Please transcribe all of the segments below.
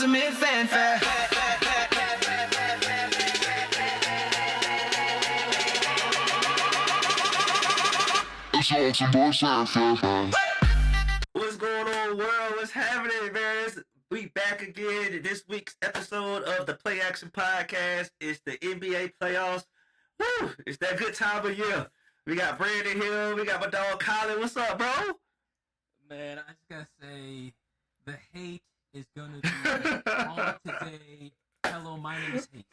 ultimate fanfare. It's ultimate fanfare. What's going on, world? What's happening, man? We back again in this week's episode of the PlayAction Podcast. It's the NBA playoffs. Woo! It's that good time of year. We got Brandon here. We got my dog Colin. What's up, bro? Man, I just gotta say, the hate is gonna be on today. Hello, my name is Hate.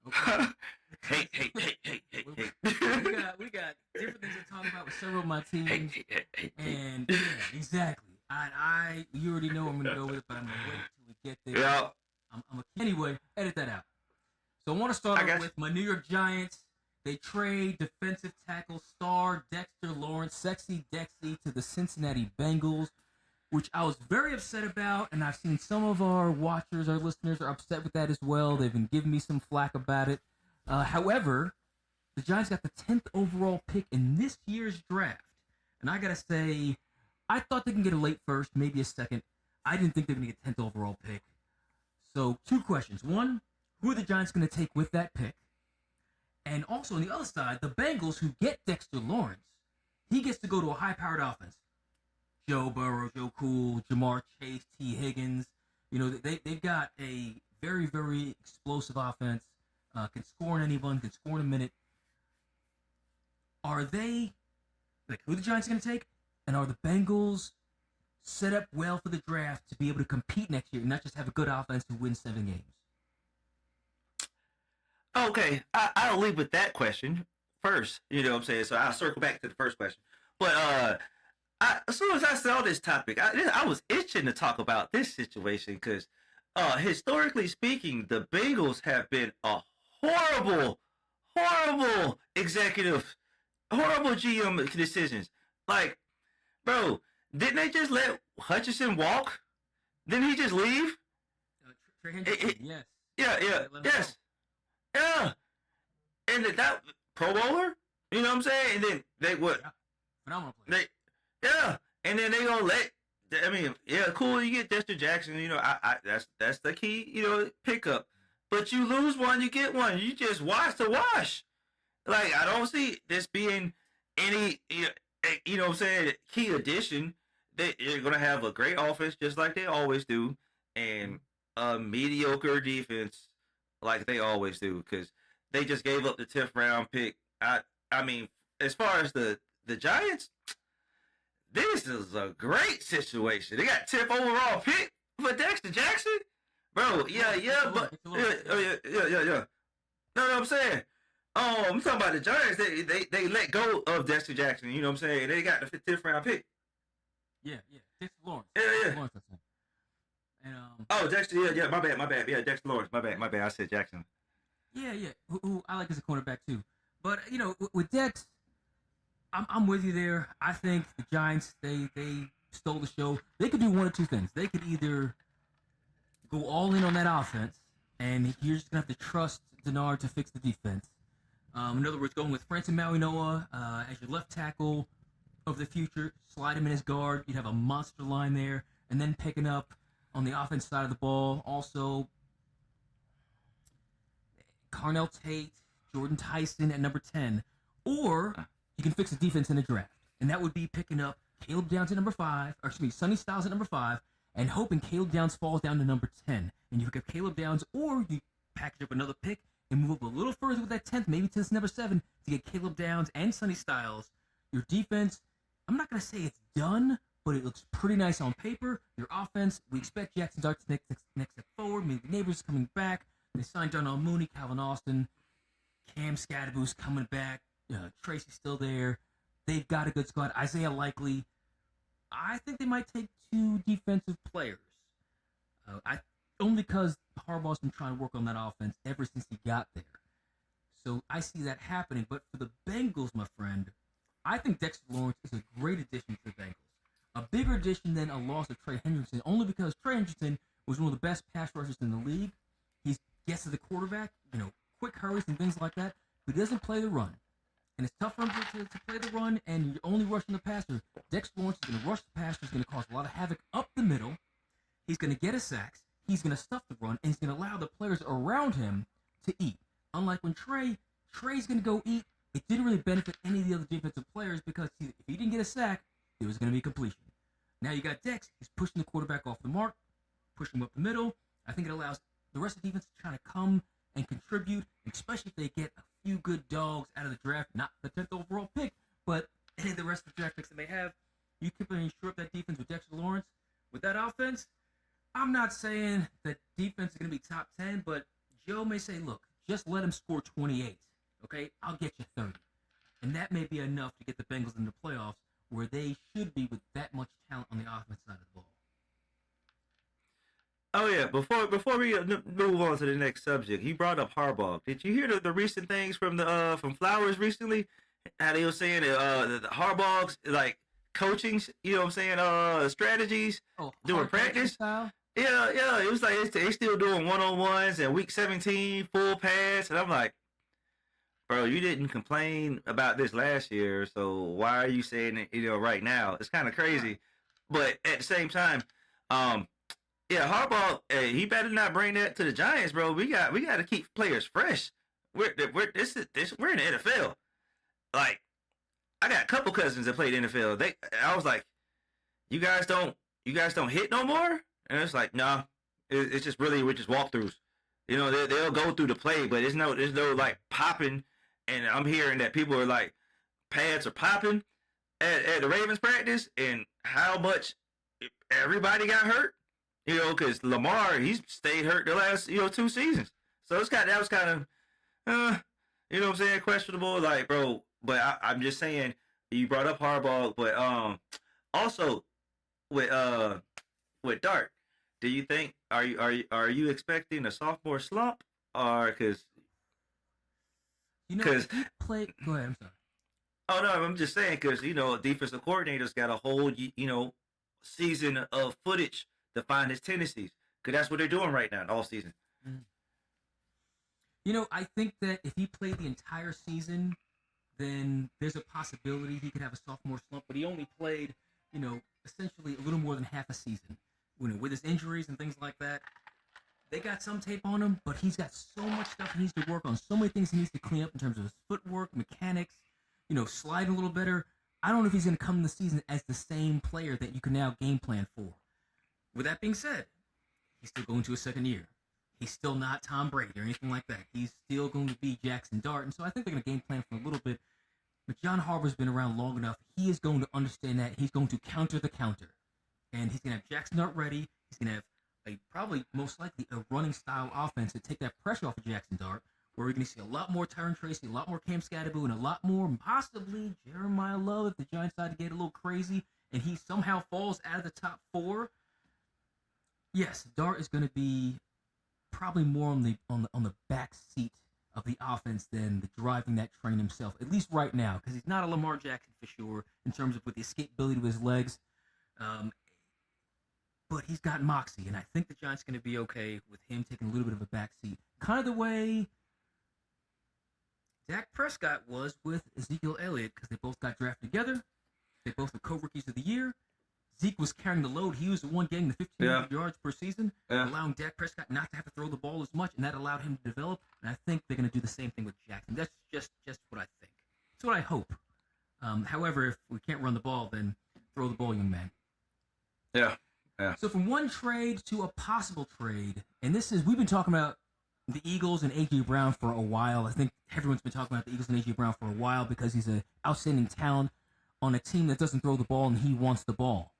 Okay. Hate. We got different things to talk about with several of my teams. And yeah, exactly. You already know I'm gonna go with it, but I'm gonna wait till we get there. Yeah. Anyway, edit that out. So I want to start off with my New York Giants. They trade defensive tackle star Dexter Lawrence, Sexy Dexy, to the Cincinnati Bengals, which I was very upset about, and I've seen some of our watchers, our listeners, are upset with that as well. They've been giving me some flack about it. However, the Giants got the 10th overall pick in this year's draft, and I gotta say, I thought they can get a late first, maybe a second. I didn't think they were gonna get 10th overall pick. So, two questions. One, who are the Giants gonna take with that pick? And also on the other side, the Bengals, who get Dexter Lawrence, he gets to go to a high-powered offense. Joe Burrow, Joe Cool, Jamar Chase, T. Higgins. You know, they've got a very, very explosive offense. Can score on anyone, can score in a minute. Are they, who are the Giants going to take? And are the Bengals set up well for the draft to be able to compete next year and not just have a good offense who wins 7 games? Okay, I'll leave with that question first. You know what I'm saying? So I'll circle back to the first question. But as soon as I saw this topic, I was itching to talk about this situation because historically speaking, the Bengals have been a horrible executive, horrible GM decisions. Like, bro, didn't they just let Hutchinson walk? Didn't he just leave? Trey Hendrickson, yes. Yes. Yeah. And that Pro Bowler, you know what I'm saying? And then they what? Yeah. Phenomenal player. And then they gonna cool, you get Dexter Jackson, you know, that's the key, you know, pickup. But you lose one, you get one. You just wash the wash. Like, I don't see this being any, you know what I'm saying, key addition. They're gonna have a great offense just like they always do, and a mediocre defense like they always do, because they just gave up the 10th round pick. I mean, as far as the Giants, this is a great situation. They got 10th overall pick for Dexter Jackson, bro. Yeah. No, I'm saying. Oh, I'm talking about the Giants. They let go of Dexter Jackson. You know what I'm saying? They got the 10th round pick. Yeah. Dexter Lawrence. Yeah. Lawrence, And Dexter. Yeah. My bad. Yeah, Dexter Lawrence. My bad. I said Jackson. Yeah. Who I like as a cornerback too. But you know, with Dex, I'm with you there. I think the Giants they stole the show. They could do one of two things. They could either go all in on that offense, and you're just gonna have to trust Denard to fix the defense. In other words, going with Francis Mauigoa as your left tackle of the future, slide him in as guard. You'd have a monster line there, and then picking up on the offense side of the ball, also Carnell Tate, Jordan Tyson at number 10. Or you can fix the defense in the draft. And that would be picking up Caleb Downs at number 5, Sonny Styles at number 5, and hoping Caleb Downs falls down to number 10. And you pick up Caleb Downs, or you package up another pick and move up a little further with that 10th, maybe to this number 7, to get Caleb Downs and Sonny Styles. Your defense, I'm not going to say it's done, but it looks pretty nice on paper. Your offense, we expect Jackson Dart to next step forward. Maybe Neighbors coming back. They signed Darnell Mooney, Calvin Austin, Cam Scadaboo's coming back. Tracy's still there. They've got a good squad. Isaiah Likely. I think they might take 2 defensive players. Only because Harbaugh's been trying to work on that offense ever since he got there. So I see that happening. But for the Bengals, my friend, I think Dexter Lawrence is a great addition to the Bengals. A bigger addition than a loss of Trey Hendrickson, only because Trey Hendrickson was one of the best pass rushers in the league. He gets to the quarterback, quick hurries and things like that, but he doesn't play the run. And it's tough for him to play the run, and you're only rushing the passer. Dexter Lawrence is going to rush the passer. He's going to cause a lot of havoc up the middle. He's going to get his sacks. he's going to stuff the run, and he's going to allow the players around him to eat. Unlike when Trey's going to go eat. It didn't really benefit any of the other defensive players because if he didn't get a sack, it was going to be completion. Now you got Dex. He's pushing the quarterback off the mark, pushing him up the middle. I think it allows the rest of the defense to kind of come and contribute, especially if they get a few good dogs out of the draft, not the 10th overall pick, but any of the rest of the draft picks that they have. You keep and shore up that defense with Dexter Lawrence. With that offense, I'm not saying that defense is going to be top 10, but Joe may say, look, just let him score 28. Okay, I'll get you 30. And that may be enough to get the Bengals in the playoffs where they should be with that much talent on the offense side of the ball. Oh, yeah. Before we move on to the next subject, he brought up Harbaugh. Did you hear the recent things from from Flowers recently? How they were saying the Harbaugh's, like, coaching, you know what I'm saying, strategies, doing practice. Style? Yeah. It was like they still doing one-on-ones and week 17, full pass. And I'm like, bro, you didn't complain about this last year, so why are you saying it, right now? It's kind of crazy. But at the same time, Harbaugh, he better not bring that to the Giants, bro. We got to keep players fresh. We're in the NFL. Like, I got a couple cousins that played NFL. I was like, you guys don't hit no more? And it's like, nah, it's just really, we're just walkthroughs. They'll go through the play, but there's no like popping. And I'm hearing that people are like, pads are popping at the Ravens practice, and how much everybody got hurt. Because Lamar, he's stayed hurt the last 2 seasons. So that was kind of, what I'm saying, questionable. Like, bro, but I'm just saying, you brought up Harbaugh, but also with Dart, do you think are you expecting a sophomore slump, or because? If he played, go ahead. I'm sorry. Oh no, I'm just saying because defensive coordinators got a whole season of footage to find his tendencies, because that's what they're doing right now all season. I think that if he played the entire season, then there's a possibility he could have a sophomore slump. But he only played, essentially a little more than half a season. With his injuries and things like that. They got some tape on him, but he's got so much stuff he needs to work on, so many things he needs to clean up in terms of his footwork, mechanics, sliding a little better. I don't know if he's going to come in the season as the same player that you can now game plan for. With that being said, he's still going to his second year. He's still not Tom Brady or anything like that. He's still going to be Jackson Dart, and so I think they're going to game plan for a little bit. But John Harbaugh's been around long enough. He is going to understand that. He's going to counter the counter. And he's going to have Jackson Dart ready. He's going to have probably most likely a running style offense to take that pressure off of Jackson Dart, where we're going to see a lot more Tyron Tracy, a lot more Cam Scatterboo, and a lot more possibly Jeremiah Love if the Giants decide to get a little crazy and he somehow falls out of the top 4. Yes, Dart is going to be probably more on the back seat of the offense than the driving that train himself, at least right now, because he's not a Lamar Jackson for sure in terms of with the escapability of his legs. But he's got moxie, and I think the Giants are going to be okay with him taking a little bit of a backseat. Kind of the way Dak Prescott was with Ezekiel Elliott, because they both got drafted together. They both were co-rookies of the year. Zeke was carrying the load. He was the one getting the 1,500 yards per season, allowing Dak Prescott not to have to throw the ball as much, and that allowed him to develop. And I think they're going to do the same thing with Jackson. That's just what I think. That's what I hope. However, if we can't run the ball, then throw the ball, young man. Yeah. So from one trade to a possible trade, and we've been talking about the Eagles and A.J. Brown for a while. I think everyone's been talking about the Eagles and A.J. Brown for a while because he's an outstanding talent on a team that doesn't throw the ball and he wants the ball.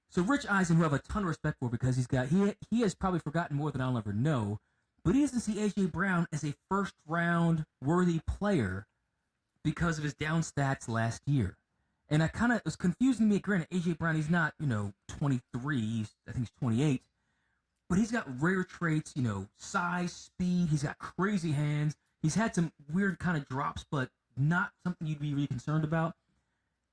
So Rich Eisen, who I have a ton of respect for because he has probably forgotten more than I'll ever know, but he doesn't see A.J. Brown as a first-round worthy player because of his down stats last year. And it was confusing to me. Granted, A.J. Brown, he's not, 23. I think he's 28. But he's got rare traits, size, speed. He's got crazy hands. He's had some weird kind of drops, but not something you'd be really concerned about.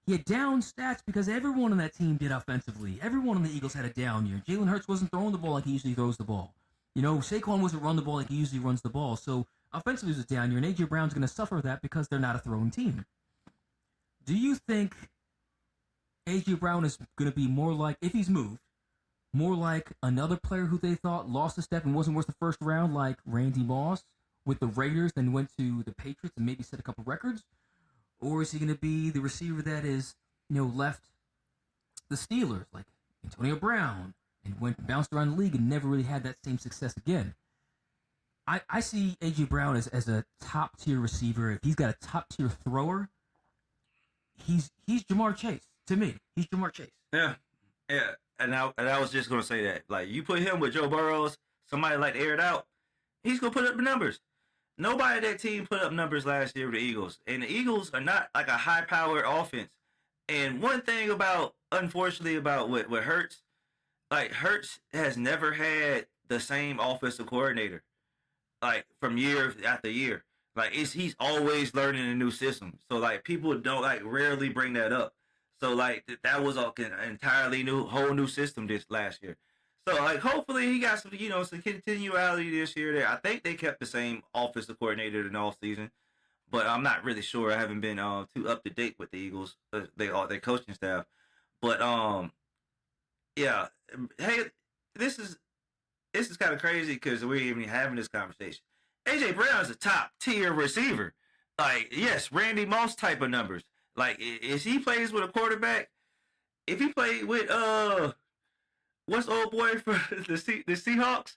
He had down stats because everyone on that team did offensively. Everyone on the Eagles had a down year. Jalen Hurts wasn't throwing the ball like he usually throws the ball. Saquon wasn't running the ball like he usually runs the ball. So offensively it was a down year, and A.J. Brown's going to suffer that because they're not a throwing team. Do you think A.J. Brown is going to be more like, if he's moved, more like another player who they thought lost a step and wasn't worth the first round, like Randy Moss with the Raiders, then went to the Patriots and maybe set a couple records? Or is he going to be the receiver that is, left the Steelers, like Antonio Brown, and bounced around the league and never really had that same success again? I see A.J. Brown as a top-tier receiver. If he's got a top-tier thrower, he's Jamar Chase. To me, he's Jamar Chase. Yeah. And I was just going to say that. Like, you put him with Joe Burrow, somebody like to air it out, he's going to put up the numbers. Nobody on that team put up numbers last year with the Eagles. And the Eagles are not like a high-powered offense. And one thing unfortunately, about what Hurts, like, Hurts has never had the same offensive coordinator, like, from year after year. Like, he's always learning a new system. So, like, people don't, like, rarely bring that up. So, like, that was an entirely whole new system this last year. So, like, hopefully he got some, some continuality this year. I think they kept the same offensive coordinator in the offseason, but I'm not really sure. I haven't been too up to date with the Eagles, their coaching staff. But yeah, hey, this is kind of crazy because we're even having this conversation. A.J. Brown is a top tier receiver. Like, yes, Randy Moss type of numbers. Like, if he plays with a quarterback, if he played with what's old boy for the Seahawks?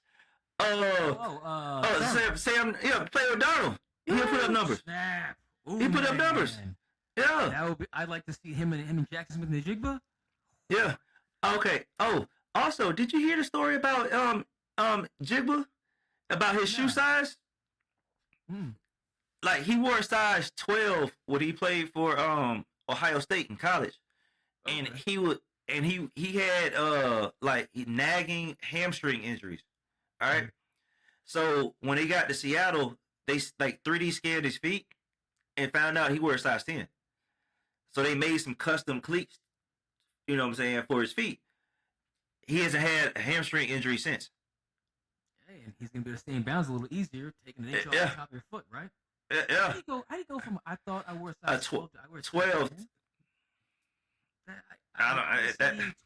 Sam, play with Donald. He'll put up numbers. Snap. Ooh, he put up numbers. Yeah. That would be. I'd like to see him and Jackson Smith-Njigba. Yeah. Okay. Oh, also, did you hear the story about Jigba? About his shoe size? Like, he wore a size 12 when he played for Ohio State in college. Okay. And he had like nagging hamstring injuries. All right. So when he got to Seattle, they like 3D scanned his feet and found out he wore a size 10. So they made some custom cleats, you know what I'm saying, for his feet. He hasn't had a hamstring injury since. Hey, and he's gonna be able to stay in bounds a little easier, taking an inch off the top of your foot, right? Yeah. How do you go from I thought I wore a size 12 to I wear a size 12.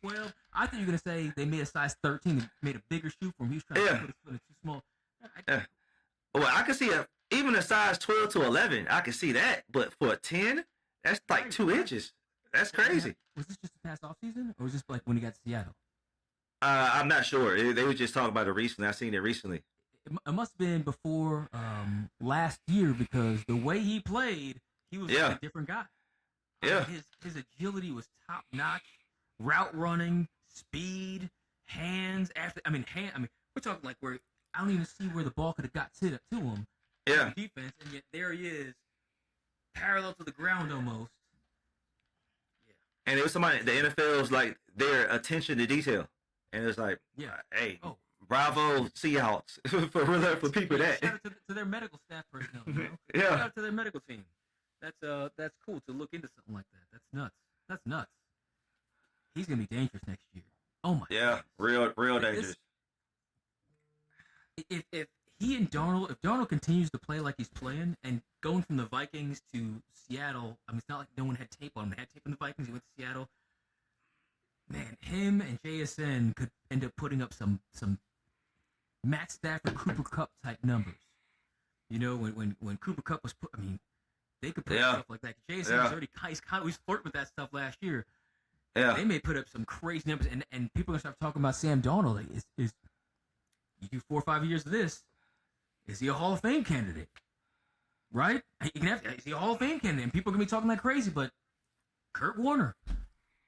12. I thought you were gonna say they made a size 13 and made a bigger shoe for him. He was trying to put his foot in too small. Well, I can see even a size 12 to 11. I can see that, but for a 10, that's like 2 inches. That's crazy. Was this just the past off season, or was this like when he got to Seattle? I'm not sure. They were just talking about it recently. I seen it recently. It must have been before last year because the way he played, he was like a different guy. Yeah. His agility was top notch. Route running, speed, hands. We're talking like where I don't even see where the ball could have got to him. Yeah. Defense, and yet there he is, parallel to the ground almost. Yeah. And it was somebody. The NFL's like their attention to detail, and it's like, hey. Oh. Bravo, Seahawks for people that. Shout out to their medical staff personnel. Yeah. Shout out to their medical team. That's cool to look into something like that. That's nuts. He's gonna be dangerous next year. Oh my. Yeah, goodness. real dangerous. If Darnold continues to play like he's playing and going from the Vikings to Seattle, I mean, it's not like no one had tape on him. They had tape on the Vikings. He went to Seattle. Man, him and JSN could end up putting up some Matt Stafford, Cooper Kupp type numbers. You know, when Cooper Kupp was put, I mean, they could put stuff like that. JSN was already he's flirting with that stuff last year. Yeah, they may put up some crazy numbers, and people are gonna start talking about Sam Darnold. Like, is you do 4 or 5 years of this? Is he a Hall of Fame candidate? Right? Is he a Hall of Fame candidate? And people are gonna be talking like crazy. But Kurt Warner,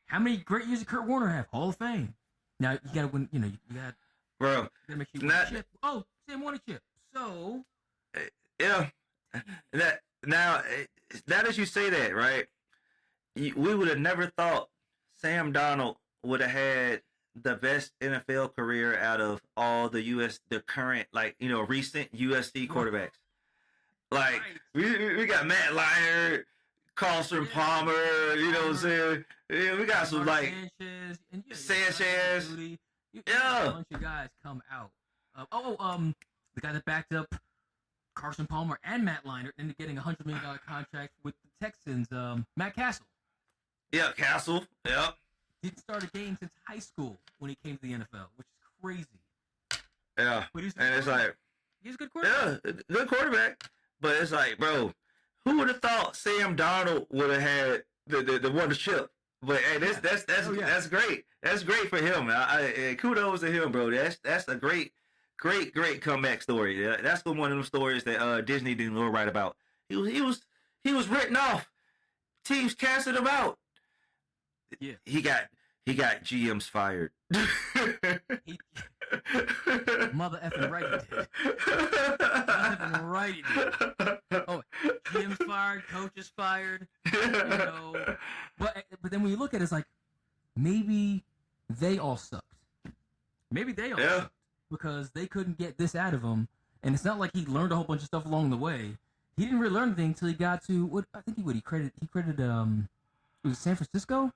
how many great years did Kurt Warner have? Hall of Fame. Now you gotta win. You got. Bro, make sure you win a chip. Oh, Sam won a chip. So, yeah, that now as you say that, right? We would have never thought Sam Darnold would have had the best NFL career out of all the current, recent USC quarterbacks. Like, we got Matt Leinart, Carson Palmer, you know what I'm saying? Yeah, we got some Sanchez. A bunch of guys come out. The guy that backed up Carson Palmer and Matt Leinart into getting a $100 million contract with the Texans, Matt Castle. Yeah, Castle. Yep. didn't start a game since high school when he came to the NFL, which is crazy. Yeah, But and it's like, he's a good quarterback. yeah, good quarterback. But it's like, bro, who would have thought Sam Darnold would have had the won the chip? But hey, that's great. That's great for him. Kudos to him, bro. That's a great comeback story. That's one of them stories that Disney didn't know right about. He was written off. Teams canceled him out. Yeah, he got GMs fired. Mother effing right he did. Mother effing right he did. Oh, GM's fired, coaches fired. But then when you look at it, it's like maybe they all sucked. Maybe they all sucked because they couldn't get this out of him. And it's not like he learned a whole bunch of stuff along the way. He didn't really learn anything until he got to what I think he credited it was San Francisco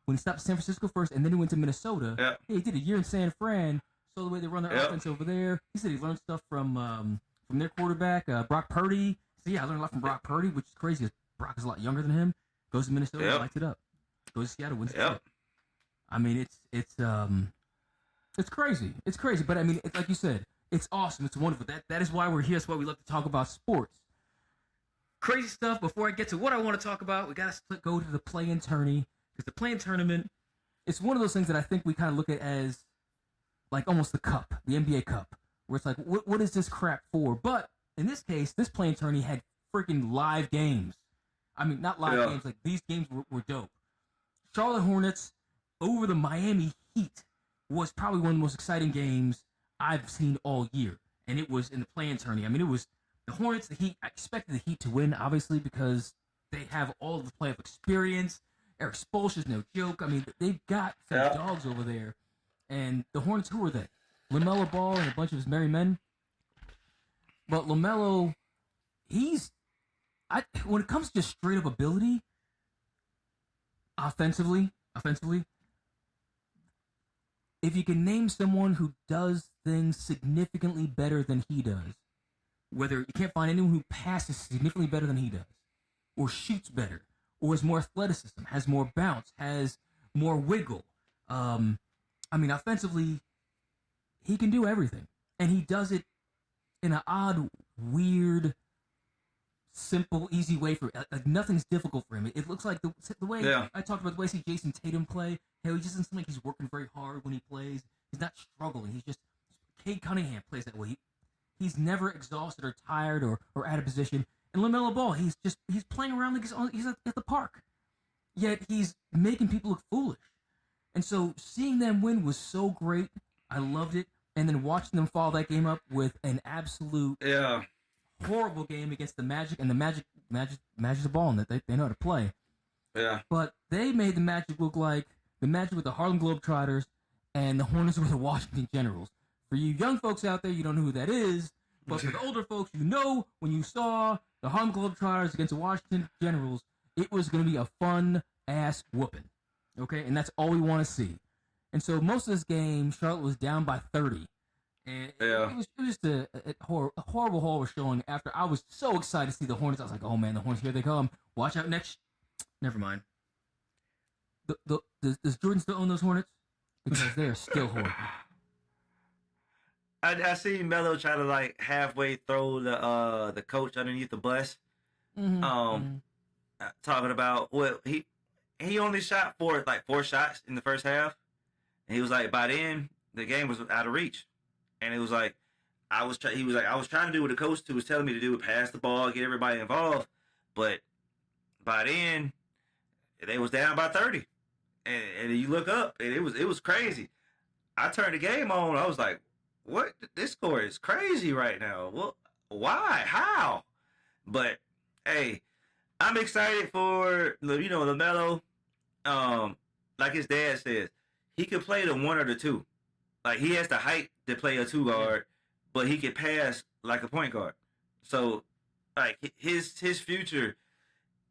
when he stopped San Francisco first, and then he went to Minnesota. Yeah. He did a year in San Fran. So the way they run their offense over there, he said he learned stuff from their quarterback Brock Purdy. So yeah, I learned a lot from Brock Purdy, which is crazy. Brock is a lot younger than him. Goes to Minnesota, lights it up. Goes to Seattle, wins the chip. I mean, it's crazy. It's crazy, but I mean, like you said, it's awesome. It's wonderful. That is why we're here. That's why we love to talk about sports. Crazy stuff. Before I get to what I want to talk about, we got to go to the play-in tourney. Because the play-in tournament, it's one of those things that I think we kind of look at as like almost the cup, the NBA Cup, where it's like, what is this crap for? But in this case, this play-in tourney had freaking live games. I mean, not live games. Like, these games were dope. Charlotte Hornets over the Miami Heat was probably one of the most exciting games I've seen all year. And it was in the play-in tourney. I mean, it was the Hornets, the Heat. I expected the Heat to win, obviously, because they have all of the playoff experience. Eric Spoelstra's no joke. I mean, they've got some dogs over there. And the Hornets, who are they? LaMelo Ball and a bunch of his merry men. But LaMelo, when it comes to just straight up ability, offensively, if you can name someone who does things significantly better than he does, whether you can't find anyone who passes significantly better than he does, or shoots better, or has more athleticism, has more bounce, has more wiggle. I mean, offensively, he can do everything. And he does it in an odd, weird, simple, easy way for it. Like, nothing's difficult for him. It looks like the way I talked about the way I see Jason Tatum play. He just doesn't seem like he's working very hard when he plays. He's not struggling. He's just... Cade Cunningham plays that way. He's never exhausted or tired or out of position. And LaMelo Ball, he's playing around like he's at the park. Yet he's making people look foolish. And so seeing them win was so great. I loved it. And then watching them follow that game up with an absolute horrible game against the Magic. And the Magic's a ball in that they know how to play. Yeah. But they made the Magic look like the Magic with the Harlem Globetrotters and the Hornets with the Washington Generals. For you young folks out there, you don't know who that is. But for the older folks, you know when you saw the Harlem Globetrotters against the Washington Generals, it was going to be a fun-ass whooping. Okay? And that's all we want to see. And so most of this game, Charlotte was down by 30. And it was just a horrible showing after I was so excited to see the Hornets. I was like, oh, man, the Hornets, here they come. Watch out next. Never mind. Does Jordan still own those Hornets? Because they are still horrible. I seen Melo try to like halfway throw the coach underneath the bus. Talking about he only shot four shots in the first half, and he was like, by then the game was out of reach, and it was like I was trying to do what the coach was telling me to do, pass the ball, get everybody involved, but by then they was down by 30, and you look up and it was crazy. I turned the game on. I was like, what? This score is crazy right now. Well, why? How? But hey, I'm excited for LaMelo. Like his dad says, he could play the one or the two. Like, he has the height to play a two guard, but he can pass like a point guard. So, like, his future,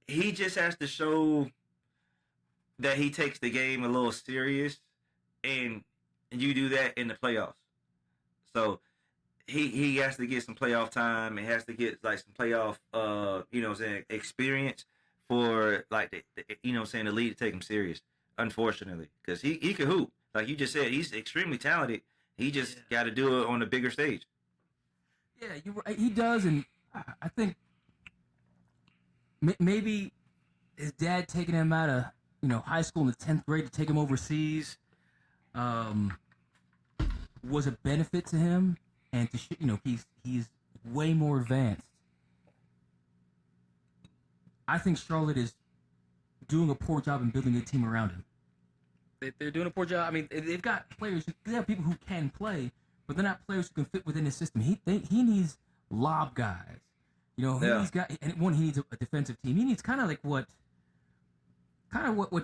he just has to show that he takes the game a little serious, and you do that in the playoffs. So he has to get some playoff time and has to get like some playoff experience for like the league to take him serious. unfortunately, because he can hoop. Like you just said, he's extremely talented. He just got to do it on a bigger stage. Yeah, you're right. He does, and I think maybe his dad taking him out of high school in the 10th grade to take him overseas was a benefit to him, and he's way more advanced. I think Charlotte is doing a poor job in building a team around him. They're doing a poor job. I mean, they've got players. They have people who can play, but they're not players who can fit within his system. He needs lob guys. He needs he needs a defensive team. He needs kind of what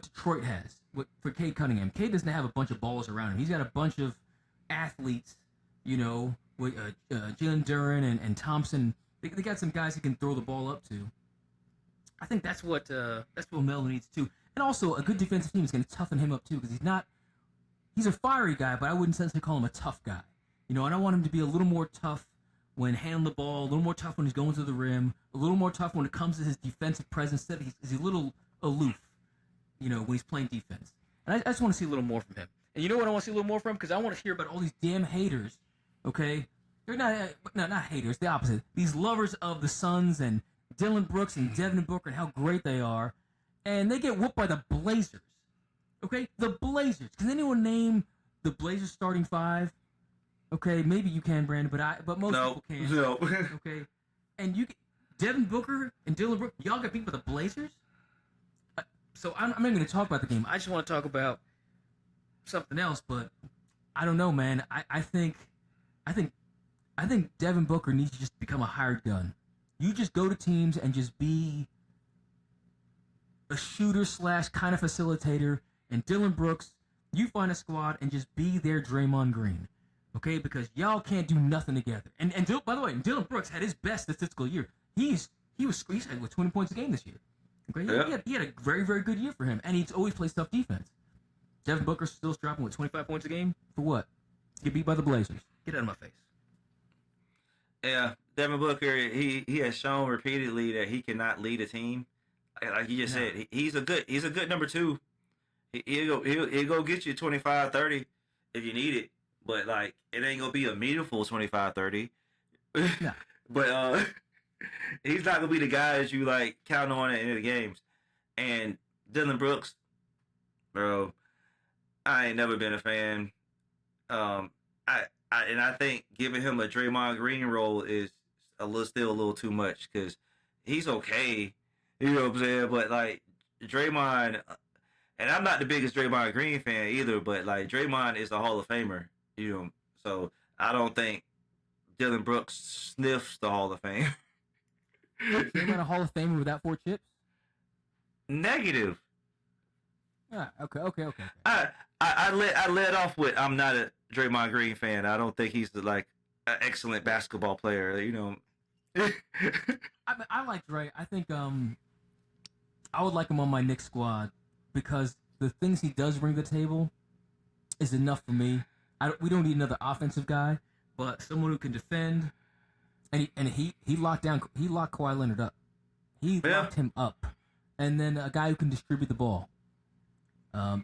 Detroit has for Cade Cunningham. Cade doesn't have a bunch of balls around him. He's got a bunch of athletes. With Jalen Duren and Thompson. They got some guys he can throw the ball up to. I think that's what Melo needs too. And also, a good defensive team is going to toughen him up too, because he's a fiery guy, but I wouldn't necessarily call him a tough guy. And I want him to be a little more tough when handling the ball, a little more tough when he's going to the rim, a little more tough when it comes to his defensive presence. That he's a little aloof, when he's playing defense. And I just want to see a little more from him. And you know what I want to see a little more from? Because I want to hear about all these damn haters. Okay, they're not haters. The opposite. These lovers of the Suns and Dylan Brooks and Devin Booker and how great they are, and they get whooped by the Blazers. Okay, the Blazers. Can anyone name the Blazers starting five? Okay, maybe you can, Brandon, but most people can't. No. Okay, and Devin Booker and Dylan Brooks, y'all got beat by the Blazers. So I'm not going to talk about the game. I just want to talk about something else. But I don't know, man. I think Devin Booker needs to just become a hired gun. You just go to teams and just be a shooter / kind of facilitator. And Dylan Brooks, you find a squad and just be their Draymond Green. Okay? Because y'all can't do nothing together. And by the way, Dylan Brooks had his best statistical year. He had 20 points a game this year. Okay? Yeah. He had a very, very good year for him. And he's always plays tough defense. Devin Booker's still dropping 25 points a game? For what? Get beat by the Blazers. Get out of my face. Yeah, Devin Booker, he has shown repeatedly that he cannot lead a team. Like you just said, he's a good number two. He'll go get you 25, 30 if you need it, but like it ain't gonna be a meaningful 25, 30. No. But he's not gonna be the guy that you like count on at the end of the games. And Dylan Brooks, bro, I ain't never been a fan. I think giving him a Draymond Green role is still a little too much, because he's okay, you know what I'm saying? But like Draymond, and I'm not the biggest Draymond Green fan either, but like Draymond is a Hall of Famer, so I don't think Dylan Brooks sniffs the Hall of Fame. Draymond a Hall of Famer without 4 chips? Negative. Okay. I led off with I'm not a Draymond Green fan. I don't think he's an excellent basketball player. I like Dre. I think I would like him on my Knicks squad because the things he does bring to the table is enough for me. We don't need another offensive guy, but someone who can defend. And he locked Kawhi Leonard up. He locked him up, and then a guy who can distribute the ball.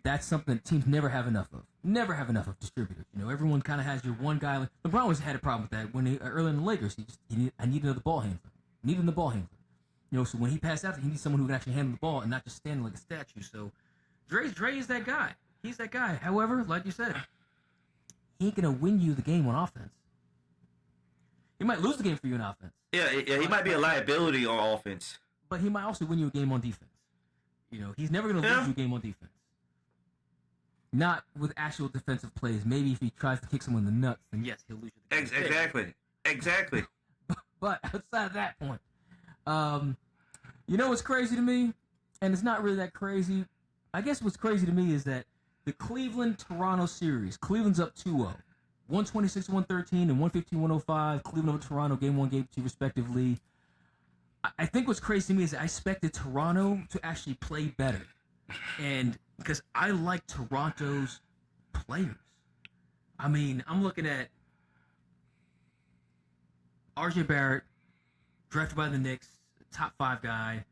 That's something that teams never have enough of. Never have enough of distributors. Everyone kind of has your one guy. Like, LeBron always had a problem with that when early in the Lakers. I need another ball handler. Needed the ball handler. So when he passed out, he needs someone who can actually handle the ball and not just stand like a statue. So Dre is that guy. He's that guy. However, like you said, he ain't gonna win you the game on offense. He might lose the game for you on offense. Yeah, he might be a liability on offense. But he might also win you a game on defense. He's never gonna lose you a game on defense. Not with actual defensive plays. Maybe if he tries to kick someone in the nuts, then yes, he'll lose you the game. Exactly. But outside of that point, what's crazy to me? And it's not really that crazy. I guess what's crazy to me is that the Cleveland-Toronto series, Cleveland's up 2-0. 126-113 and 115-105. Cleveland over Toronto, game 1, game 2, respectively. I think what's crazy to me is I expected Toronto to actually play better. And because I like Toronto's players. I mean, I'm looking at RJ Barrett, drafted by the Knicks, top 5 guy,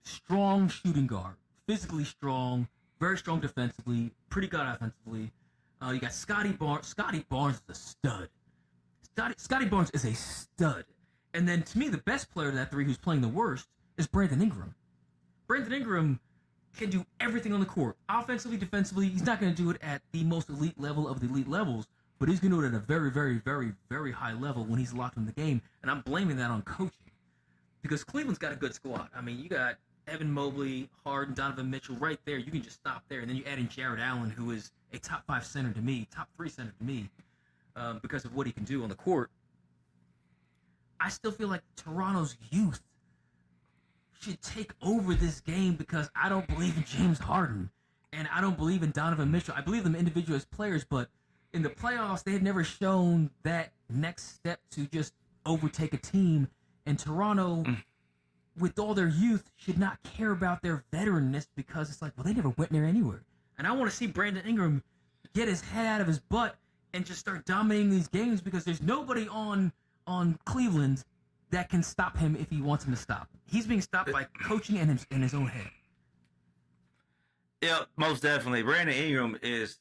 strong shooting guard, physically strong, very strong defensively, pretty good offensively. You got Scotty Barnes. Scotty Barnes is a stud. Scotty Barnes is a stud. And then, to me, the best player of that three who's playing the worst is Brandon Ingram. Brandon Ingram can do everything on the court. Offensively, defensively, he's not going to do it at the most elite level of the elite levels, but he's going to do it at a very, very, very, very high level when he's locked in the game. And I'm blaming that on coaching. Because Cleveland's got a good squad. I mean, you got Evan Mobley, Harden, Donovan Mitchell right there. You can just stop there. And then you add in Jared Allen, who is a top 5 center to me, top 3 center to me, because of what he can do on the court. I still feel like Toronto's youth should take over this game because I don't believe in James Harden and I don't believe in Donovan Mitchell. I believe them individually as players, but in the playoffs, they have never shown that next step to just overtake a team. And Toronto, with all their youth, should not care about their veteranness because it's like, well, they never went there anywhere. And I want to see Brandon Ingram get his head out of his butt and just start dominating these games because there's nobody on Cleveland that can stop him if he wants him to stop. He's being stopped by coaching in his own head. Yeah, most definitely. Brandon Ingram is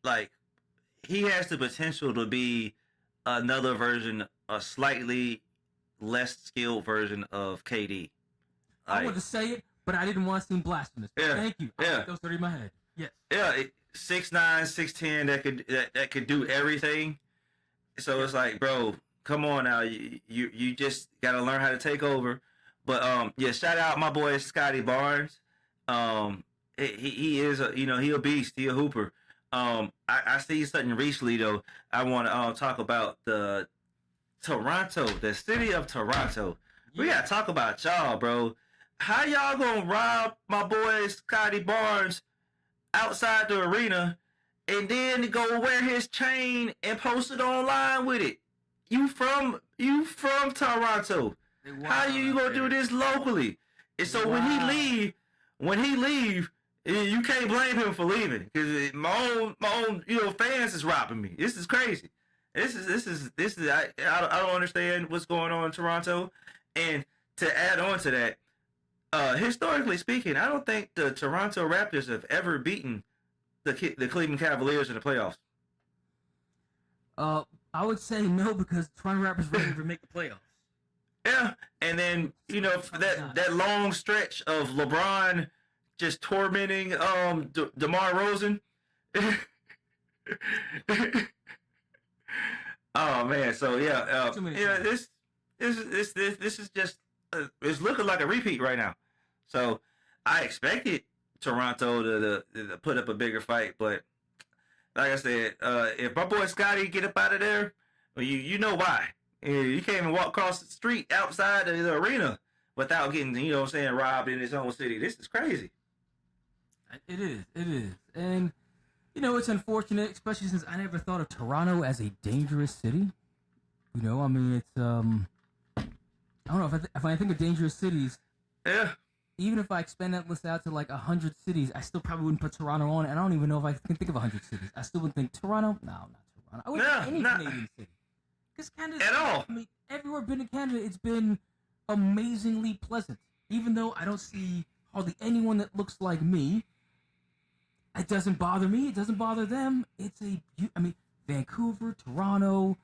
like, he has the potential to be another version, a slightly less skilled version of KD. I wanted to say it, but I didn't want to seem blasphemous. Yeah, thank you. Those 30 in my head. Yes. Yeah, 6'9", 6'10", that could do everything. So it's like, bro, come on now. You just gotta learn how to take over. But yeah, shout out my boy Scotty Barnes. He is he a beast. He a hooper. I see something recently though. I want to talk about the city of Toronto. Yeah. We gotta talk about y'all, bro. How y'all gonna rob my boy Scotty Barnes outside the arena and then go wear his chain and post it online with it? You from Toronto. How you gonna do this locally? And so when he leave, you can't blame him for leaving because my own fans is robbing me. This is crazy. This is I don't understand what's going on in Toronto. And to add on to that, historically speaking, I don't think the Toronto Raptors have ever beaten the Cleveland Cavaliers in the playoffs. I would say no because Toronto Raptors really never make the playoffs. Yeah, and then that long stretch of LeBron just tormenting DeMar DeRozan. Oh man, so this is just it's looking like a repeat right now. So I expected Toronto to put up a bigger fight, but like I said, if my boy Scotty get up out of there, well, you know why. You can't even walk across the street outside the arena without getting, robbed in his own city. This is crazy. It is. And, it's unfortunate, especially since I never thought of Toronto as a dangerous city. It's, I don't know, if I think of dangerous cities, yeah. Even if I expand that list out to like 100 cities, I still probably wouldn't put Toronto on, and I don't even know if I can think of 100 cities. I still wouldn't think Toronto? No, not Toronto. I wouldn't think any Canadian city. Because Canada, at all. I mean, everywhere I've been in Canada, it's been amazingly pleasant. Even though I don't see hardly anyone that looks like me, it doesn't bother me. It doesn't bother them. Vancouver, Toronto,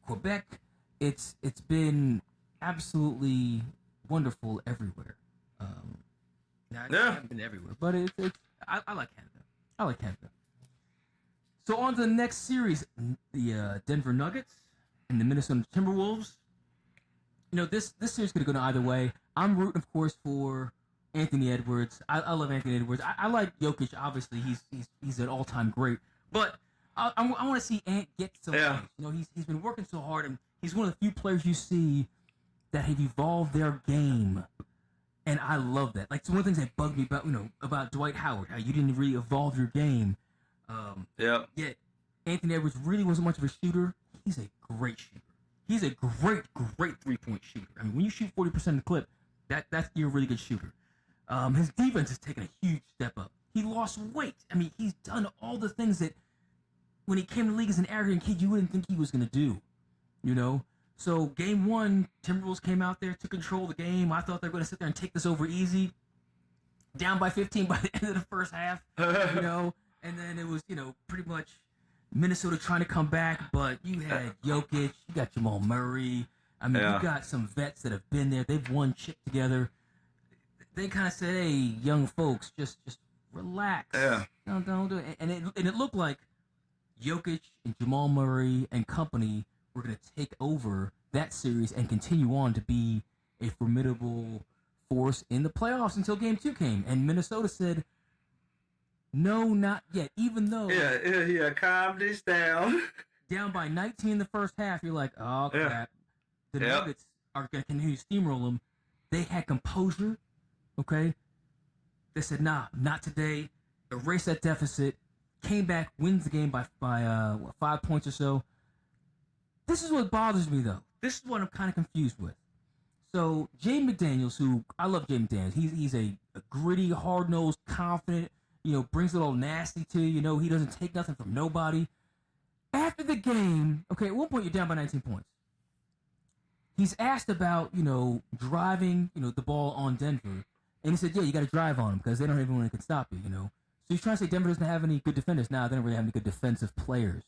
Quebec. It's been absolutely wonderful everywhere. I haven't been everywhere, but I like Canada. I like Canada. So on to the next series, the Denver Nuggets and the Minnesota Timberwolves. This series could have gone either way. I'm rooting, of course, for Anthony Edwards. I love Anthony Edwards. I like Jokic. Obviously, he's an all-time great. But I want to see Ant get some. Yeah. He's been working so hard, and he's one of the few players you see that have evolved their game. And I love that. Like, it's one of the things that bugged me about Dwight Howard, how you didn't really evolve your game. Yet Anthony Edwards really wasn't much of a shooter. He's a great shooter. He's a great 3-point shooter. I mean, when you shoot 40% of the clip, you're a really good shooter. His defense has taken a huge step up. He lost weight. I mean, he's done all the things that when he came to the league as an arrogant kid, you wouldn't think he was going to do. So game one, Timberwolves came out there, took control of the game. I thought they were going to sit there and take this over easy. down by 15 by the end of the first half, and then it was, pretty much Minnesota trying to come back, but you had Jokic, you got Jamal Murray. I mean, you got some vets that have been there. They've won chip together. They kind of said, hey, young folks, just relax. Yeah. Don't do it. And it looked like Jokic and Jamal Murray and company were going to take over that series and continue on to be a formidable force in the playoffs until Game 2 came. And Minnesota said, no, not yet. Even though... Yeah, calm this down. Down by 19 in the first half, you're like, oh, crap. The Nuggets are going to continue to steamroll them. They had composure, okay? They said, nah, not today. Erase that deficit. Came back, wins the game by 5 points or so. This is what bothers me, though. This is what I'm kind of confused with. So, Jay McDaniels, who I love Jay McDaniels. He's a gritty, hard-nosed, confident, brings it all nasty to you. He doesn't take nothing from nobody. After the game, okay, at one point you're down by 19 points. He's asked about, driving, the ball on Denver. And he said, yeah, you got to drive on them because they don't have anyone that can stop you, So he's trying to say Denver doesn't have any good defenders. Now, they don't really have any good defensive players.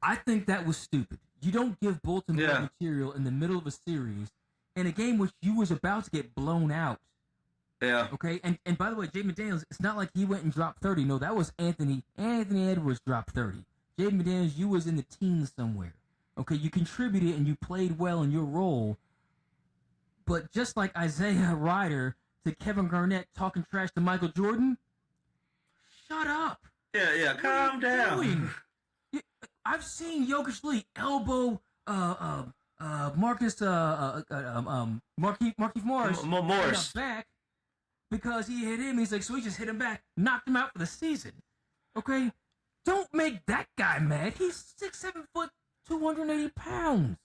I think that was stupid. You don't give Baltimore material in the middle of a series in a game which you was about to get blown out. Yeah. Okay? And by the way, Jay McDaniels, it's not like he went and dropped 30. No, that was Anthony Edwards dropped 30. Jay McDaniels, you was in the teens somewhere. Okay, you contributed and you played well in your role, but just like Isaiah Ryder to Kevin Garnett talking trash to Michael Jordan, shut up. Yeah, calm down. I've seen Jokic Lee elbow Marquise Morris back because he hit him. He's like, so he just hit him back, knocked him out for the season. Okay, don't make that guy mad. He's 6'7" 280 pounds.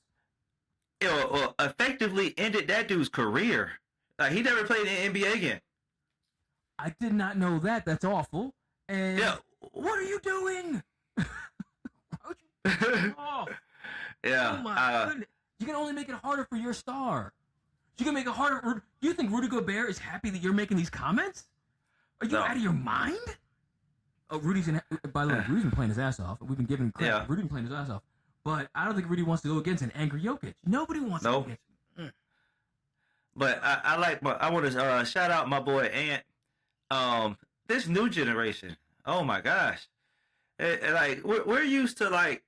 Effectively ended that dude's career. Like, he never played in the NBA again. I did not know that. That's awful. And what are you doing? Why would you piss him off? Yeah. Oh my goodness. You can only make it harder for your star. You can make it harder. Do you think Rudy Gobert is happy that you're making these comments? Are you out of your mind? Oh, by the way, Rudy's been playing his ass off. We've been giving him credit. Rudy's been playing his ass off. But I don't think Rudy wants to go against an angry Jokic. Nobody wants to go against him. But I want to shout out my boy Ant. This new generation. Oh my gosh. Like we're used to like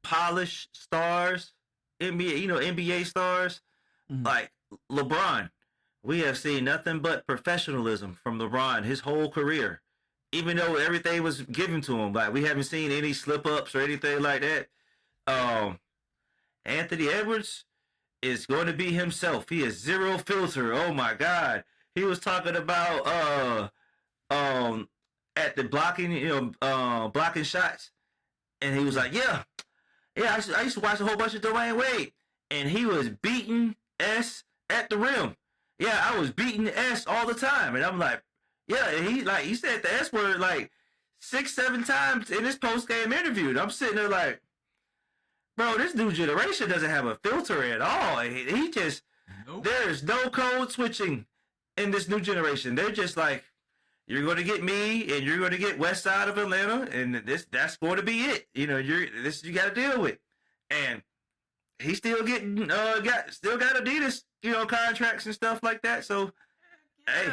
polished stars, NBA stars, like LeBron. We have seen nothing but professionalism from LeBron his whole career. Even though everything was given to him, like we haven't seen any slip ups or anything like that. Anthony Edwards is going to be himself. He is zero filter. Oh my God. He was talking about at the blocking, blocking shots, and he was like, yeah. I used to watch a whole bunch of Dwayne Wade, and he was beating S at the rim. Yeah, I was beating S all the time, and I'm like, yeah. He said the S word like 6-7 times in his post game interview. And I'm sitting there like, bro, this new generation doesn't have a filter at all. He just, there's no code switching in this new generation. They're just like, you're going to get me, and you're going to get West Side of Atlanta, and that's going to be it. You got to deal with. And he's still getting, got Adidas, contracts and stuff like that. So, hey,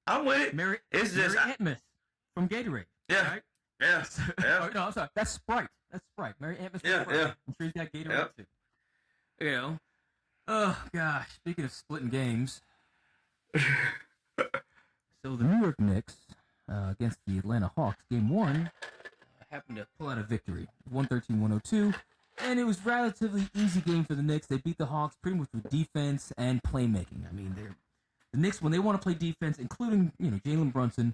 I'm with it. Mary Antmus from Gatorade. Yeah. Right? Yeah. No, I'm sorry. That's Sprite. Mary Antmus. Yeah. I'm sure he's got Gatorade too. Oh gosh. Speaking of splitting games, so the New York Knicks against the Atlanta Hawks, game 1, happened to pull out a victory, 113-102, and it was a relatively easy game for the Knicks. They beat the Hawks pretty much with defense and playmaking. I mean, the Knicks, when they want to play defense, including Jalen Brunson,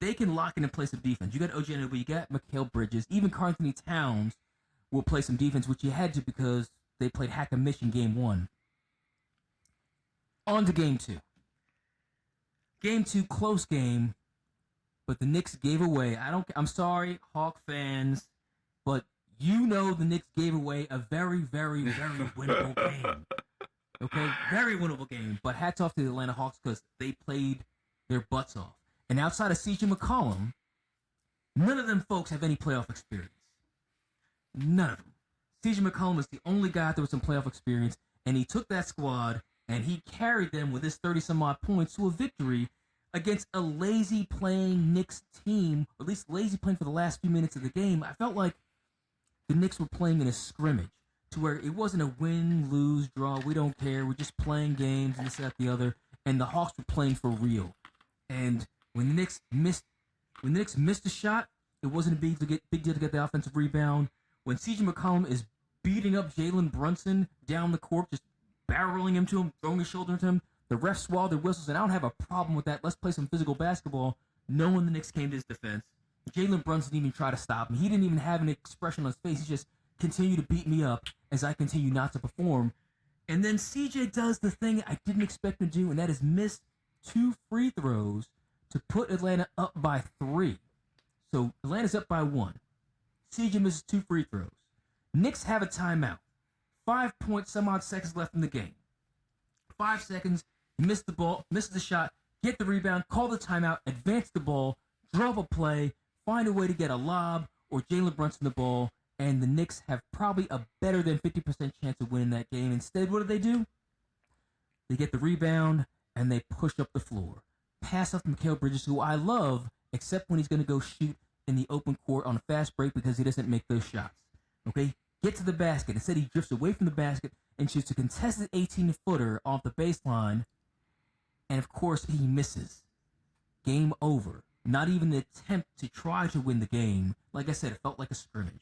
they can lock in and play some defense. You got OG Anunoby, you got Mikal Bridges, even Karl Anthony Towns will play some defense, which you had to because they played hack and mission game 1. On to game 2. Game 2, close game, but the Knicks gave away. I'm sorry, Hawk fans, but the Knicks gave away a very, very, very winnable game. Okay, very winnable game. But hats off to the Atlanta Hawks because they played their butts off. And outside of C.J. McCollum, none of them folks have any playoff experience. None of them. C.J. McCollum was the only guy that was some playoff experience, and he took that squad and he carried them with his 30-some-odd points to a victory against a lazy playing Knicks team, or at least lazy playing for the last few minutes of the game. I felt like the Knicks were playing in a scrimmage to where it wasn't a win, lose, draw. We don't care. We're just playing games and this, that, the other. And the Hawks were playing for real. And when the Knicks missed a shot, it wasn't a big deal to get the offensive rebound. When C.J. McCollum is beating up Jalen Brunson down the court, just barreling him to him, throwing his shoulder into him, the refs swallowed their whistles, and I don't have a problem with that. Let's play some physical basketball. No one the Knicks came to his defense. Jalen Brunson didn't even try to stop him. He didn't even have an expression on his face. He just continued to beat me up as I continue not to perform. And then CJ does the thing I didn't expect him to do, and that is miss 2 free throws to put Atlanta up by 3. So Atlanta's up by 1. CJ misses 2 free throws. Knicks have a timeout. 5 point some odd seconds left in the game. 5 seconds, miss the ball, misses the shot, get the rebound, call the timeout, advance the ball, drop a play, find a way to get a lob or Jalen Brunson the ball, and the Knicks have probably a better than 50% chance of winning that game. Instead, what do? They get the rebound, and they push up the floor. Pass off to Mikal Bridges, who I love, except when he's going to go shoot in the open court on a fast break because he doesn't make those shots. Okay? Get to the basket. Instead, he drifts away from the basket and shoots a contested 18-footer off the baseline, and of course, he misses. Game over. Not even an attempt to try to win the game. Like I said, it felt like a scrimmage.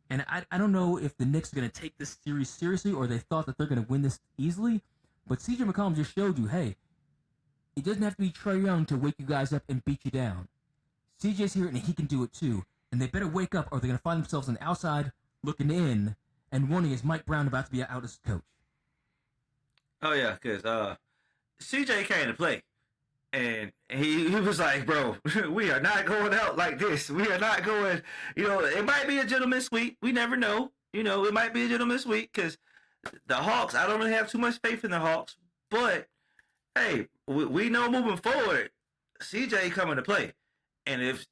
And I don't know if the Knicks are going to take this series seriously or they thought that they're going to win this easily, but C.J. McCollum just showed you, hey, it doesn't have to be Trae Young to wake you guys up and beat you down. CJ's here and he can do it too. And they better wake up or they're going to find themselves on the outside looking in and wondering, is Mike Brown about to be out as coach? Oh, yeah, because CJ came to play. And he was like, bro, we are not going out like this. We are not going, it might be a gentleman's sweep. We never know. It might be a gentleman's sweep because the Hawks, I don't really have too much faith in the Hawks. But, hey, we know moving forward, CJ coming to play. And if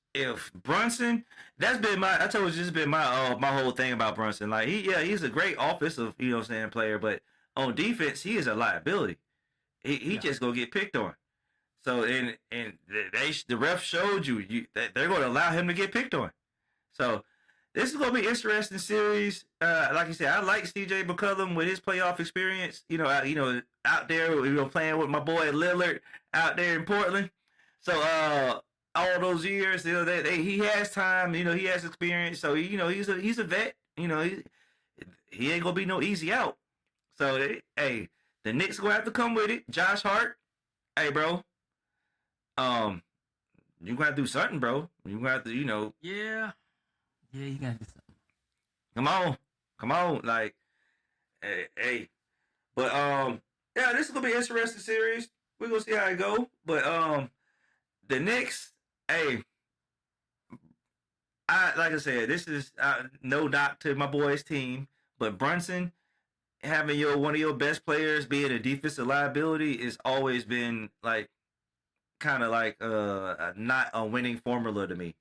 Brunson, I told you this has been my whole thing about Brunson. Like, he's a great offensive, player. But on defense, he is a liability. He just going to get picked on. So and the ref showed you that they're going to allow him to get picked on. So this is going to be an interesting series. Like you said, I like C.J. McCollum with his playoff experience. Out there, playing with my boy Lillard out there in Portland. So all those years, he has time. He has experience. So he's a vet. He ain't gonna be no easy out. So hey, the Knicks gonna have to come with it. Josh Hart, hey bro. You gotta do something, bro. You gotta have to, Yeah, you gotta do something. Come on, like, hey. But yeah, this is gonna be an interesting series. We're gonna see how it go. But the Knicks, hey, like I said, this is no knock to my boys' team, but Brunson having one of your best players being a defensive liability has always been like. Kind of like not a winning formula to me.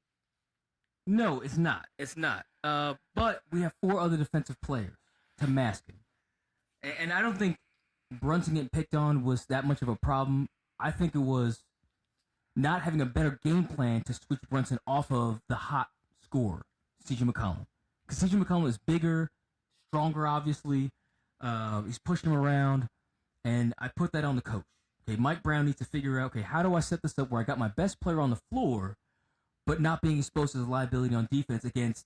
No, it's not. It's not. But we have 4 other defensive players to mask him. And I don't think Brunson getting picked on was that much of a problem. I think it was not having a better game plan to switch Brunson off of the hot scorer, C.J. McCollum. Because C.J. McCollum is bigger, stronger, obviously. He's pushing him around. And I put that on the coach. Okay, Mike Brown needs to figure out, how do I set this up where I got my best player on the floor, but not being exposed as a liability on defense against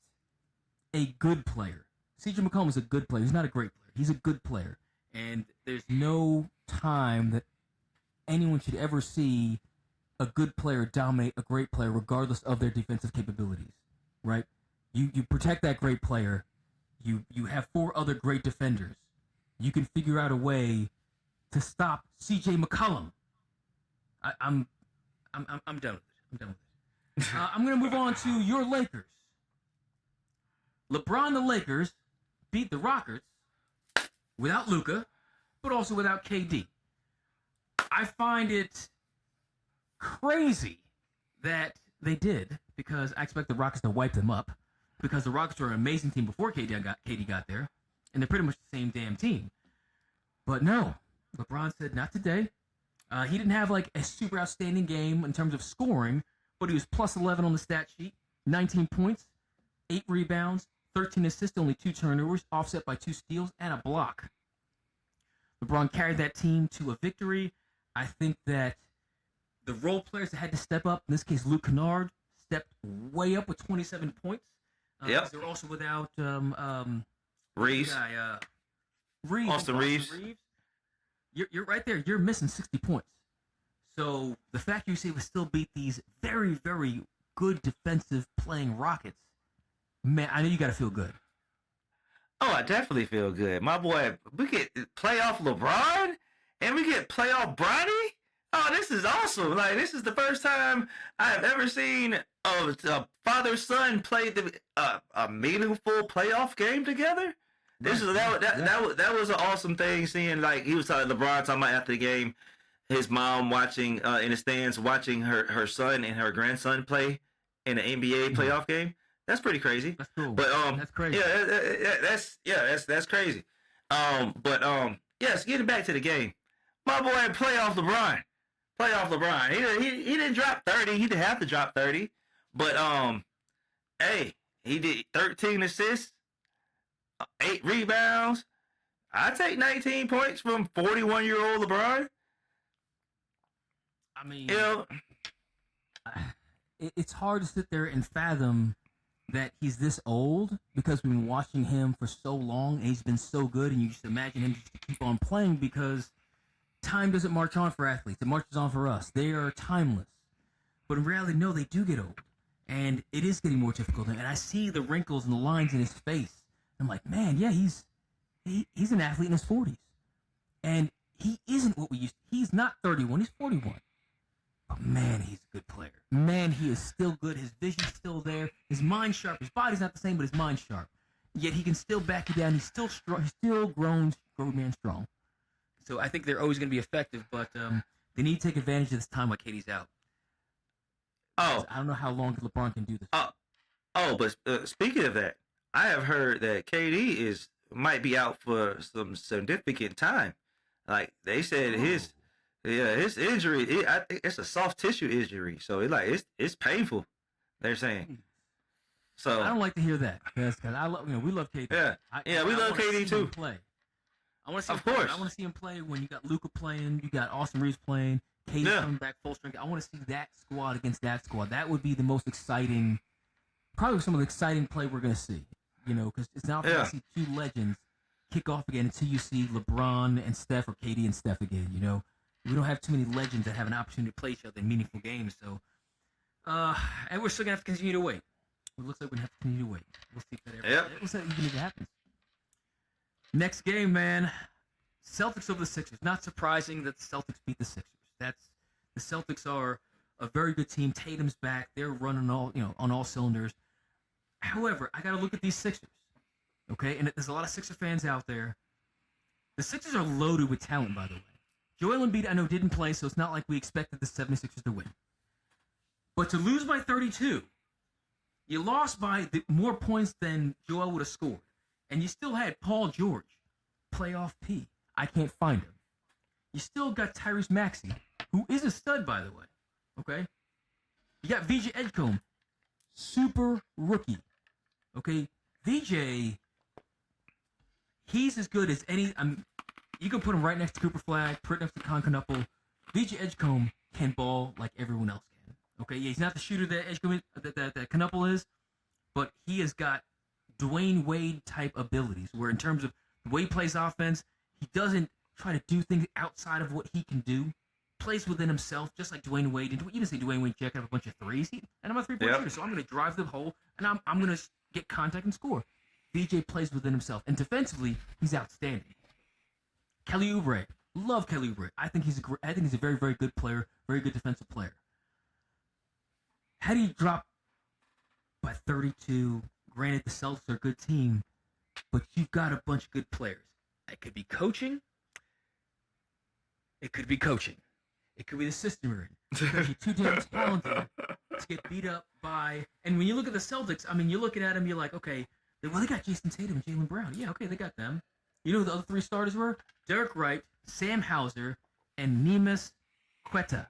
a good player. C.J. McCollum is a good player. He's not a great player. He's a good player. And there's no time that anyone should ever see a good player dominate a great player regardless of their defensive capabilities, right? You protect that great player. You have 4 other great defenders. You can figure out a way to stop C.J. McCollum. I'm done with it. I'm going to move on to your Lakers. LeBron, the Lakers, beat the Rockets without Luka, but also without KD. I find it crazy that they did, because I expect the Rockets to wipe them up, because the Rockets were an amazing team before KD got there, and they're pretty much the same damn team. But no, LeBron said not today. He didn't have like a super outstanding game in terms of scoring, but he was plus 11 on the stat sheet, 19 points, 8 rebounds, 13 assists, only 2 turnovers, offset by 2 steals and a block. LeBron carried that team to a victory. I think that the role players that had to step up, in this case Luke Kennard, stepped way up with 27 points. Yep. They're also without Reeves. Reeves. Austin Reeves. You're right there. You're missing 60 points. So the fact you say we still beat these very, very good defensive playing Rockets, man, I know you got to feel good. Oh, I definitely feel good. My boy, we get playoff LeBron and we get playoff Bronny. Oh, this is awesome. Like, this is the first time I've ever seen a father-son play a meaningful playoff game together. That was an awesome thing, seeing, like, he was talking, LeBron talking about after the game, his mom watching in the stands, watching her son and her grandson play in an NBA playoff game. That's pretty crazy. That's cool. But that's crazy. That's crazy. Yes, getting back to the game. My boy, playoff LeBron. He didn't drop 30. He didn't have to drop 30. But hey, he did 13 assists, 8 rebounds. I take 19 points from 41-year-old LeBron. I mean, it's hard to sit there and fathom that he's this old, because we've been watching him for so long and he's been so good, and you just imagine him just to keep on playing, because time doesn't march on for athletes. It marches on for us. They are timeless. But in reality, no, they do get old. And it is getting more difficult. And I see the wrinkles and the lines in his face. I'm like, man, yeah, he's an athlete in his 40s. And he isn't what we used to. He's not 31. He's 41. But man, he's a good player. Man, he is still good. His vision's still there. His mind's sharp. His body's not the same, but his mind's sharp. Yet he can still back you down. He's still strong. He's still grown man strong. So I think they're always going to be effective, but they need to take advantage of this time while KD's out. Oh, I don't know how long LeBron can do this. But speaking of that, I have heard that KD might be out for some significant time. Like, they said his injury, I think it's a soft tissue injury, so it's painful. They're saying. So I don't like to hear that, because we love KD. We love KD too. Play. I want to see of course. I want to see him play when you got Luka playing, you got Austin Reeves playing, KD coming back full strength. I want to see that squad against that squad. That would be the most exciting, probably some of the exciting play we're going to see. Because it's not going to see two legends kick off again until you see LeBron and Steph, or KD and Steph again. We don't have too many legends that have an opportunity to play each other in meaningful games. So, and we're still going to have to continue to wait. It looks like we're going to have to continue to wait. We'll see if that ever we'll see even if it happens. Next game, man. Celtics over the Sixers. Not surprising that the Celtics beat the Sixers. The Celtics are a very good team. Tatum's back. They're running on all cylinders. However, I got to look at these Sixers. Okay? And there's a lot of Sixer fans out there. The Sixers are loaded with talent, by the way. Joel Embiid, I know, didn't play, so it's not like we expected the 76ers to win. But to lose by 32, you lost by more points than Joel would have scored. And you still had Paul George, playoff P. I can't find him. You still got Tyrese Maxey, who is a stud, by the way. Okay? You got VJ Edgecombe, super rookie. Okay? VJ, he's as good as any. You can put him right next to Cooper Flagg, put next to Knuckle. VJ Edgecombe can ball like everyone else can. Okay? Yeah, he's not the shooter that Edgecombe that Knuckle is, but he has got Dwayne Wade type abilities, where in terms of the way he plays offense, he doesn't try to do things outside of what he can do. Plays within himself, just like Dwayne Wade. And you didn't say Dwayne Wade jacking up a bunch of threes. And I'm a three-point shooter, so I'm going to drive the hole, and I'm going to get contact and score. VJ plays within himself, and defensively, he's outstanding. Kelly Oubre, love Kelly Oubre. I think he's a very, very good player, very good defensive player. How do you drop by 32? Granted, the Celtics are a good team, but you've got a bunch of good players. It could be coaching. It could be coaching. It could be the system you're in. Because you're too damn talented to get beat up by. And when you look at the Celtics, I mean, you're looking at them, you're like, okay, well, they got Jason Tatum and Jaylen Brown. Yeah, okay, they got them. You know who the other three starters were? Derek Wright, Sam Hauser, and Neemias Quetta.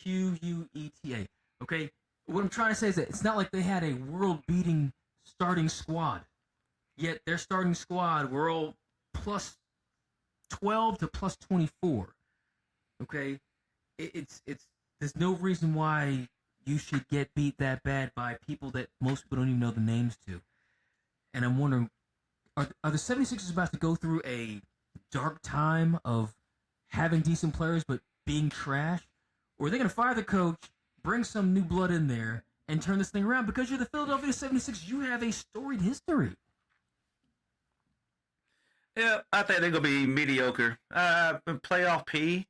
Queta. Okay? What I'm trying to say is that it's not like they had a world-beating starting squad. Yet their starting squad were all plus 12 to plus 24. Okay? It's there's no reason why you should get beat that bad by people that most people don't even know the names to. And I'm wondering, are the 76ers about to go through a dark time of having decent players but being trash? Or are they going to fire the coach, bring some new blood in there, and turn this thing around? Because you're the Philadelphia 76ers, you have a storied history. Yeah, I think they're going to be mediocre. Playoff P.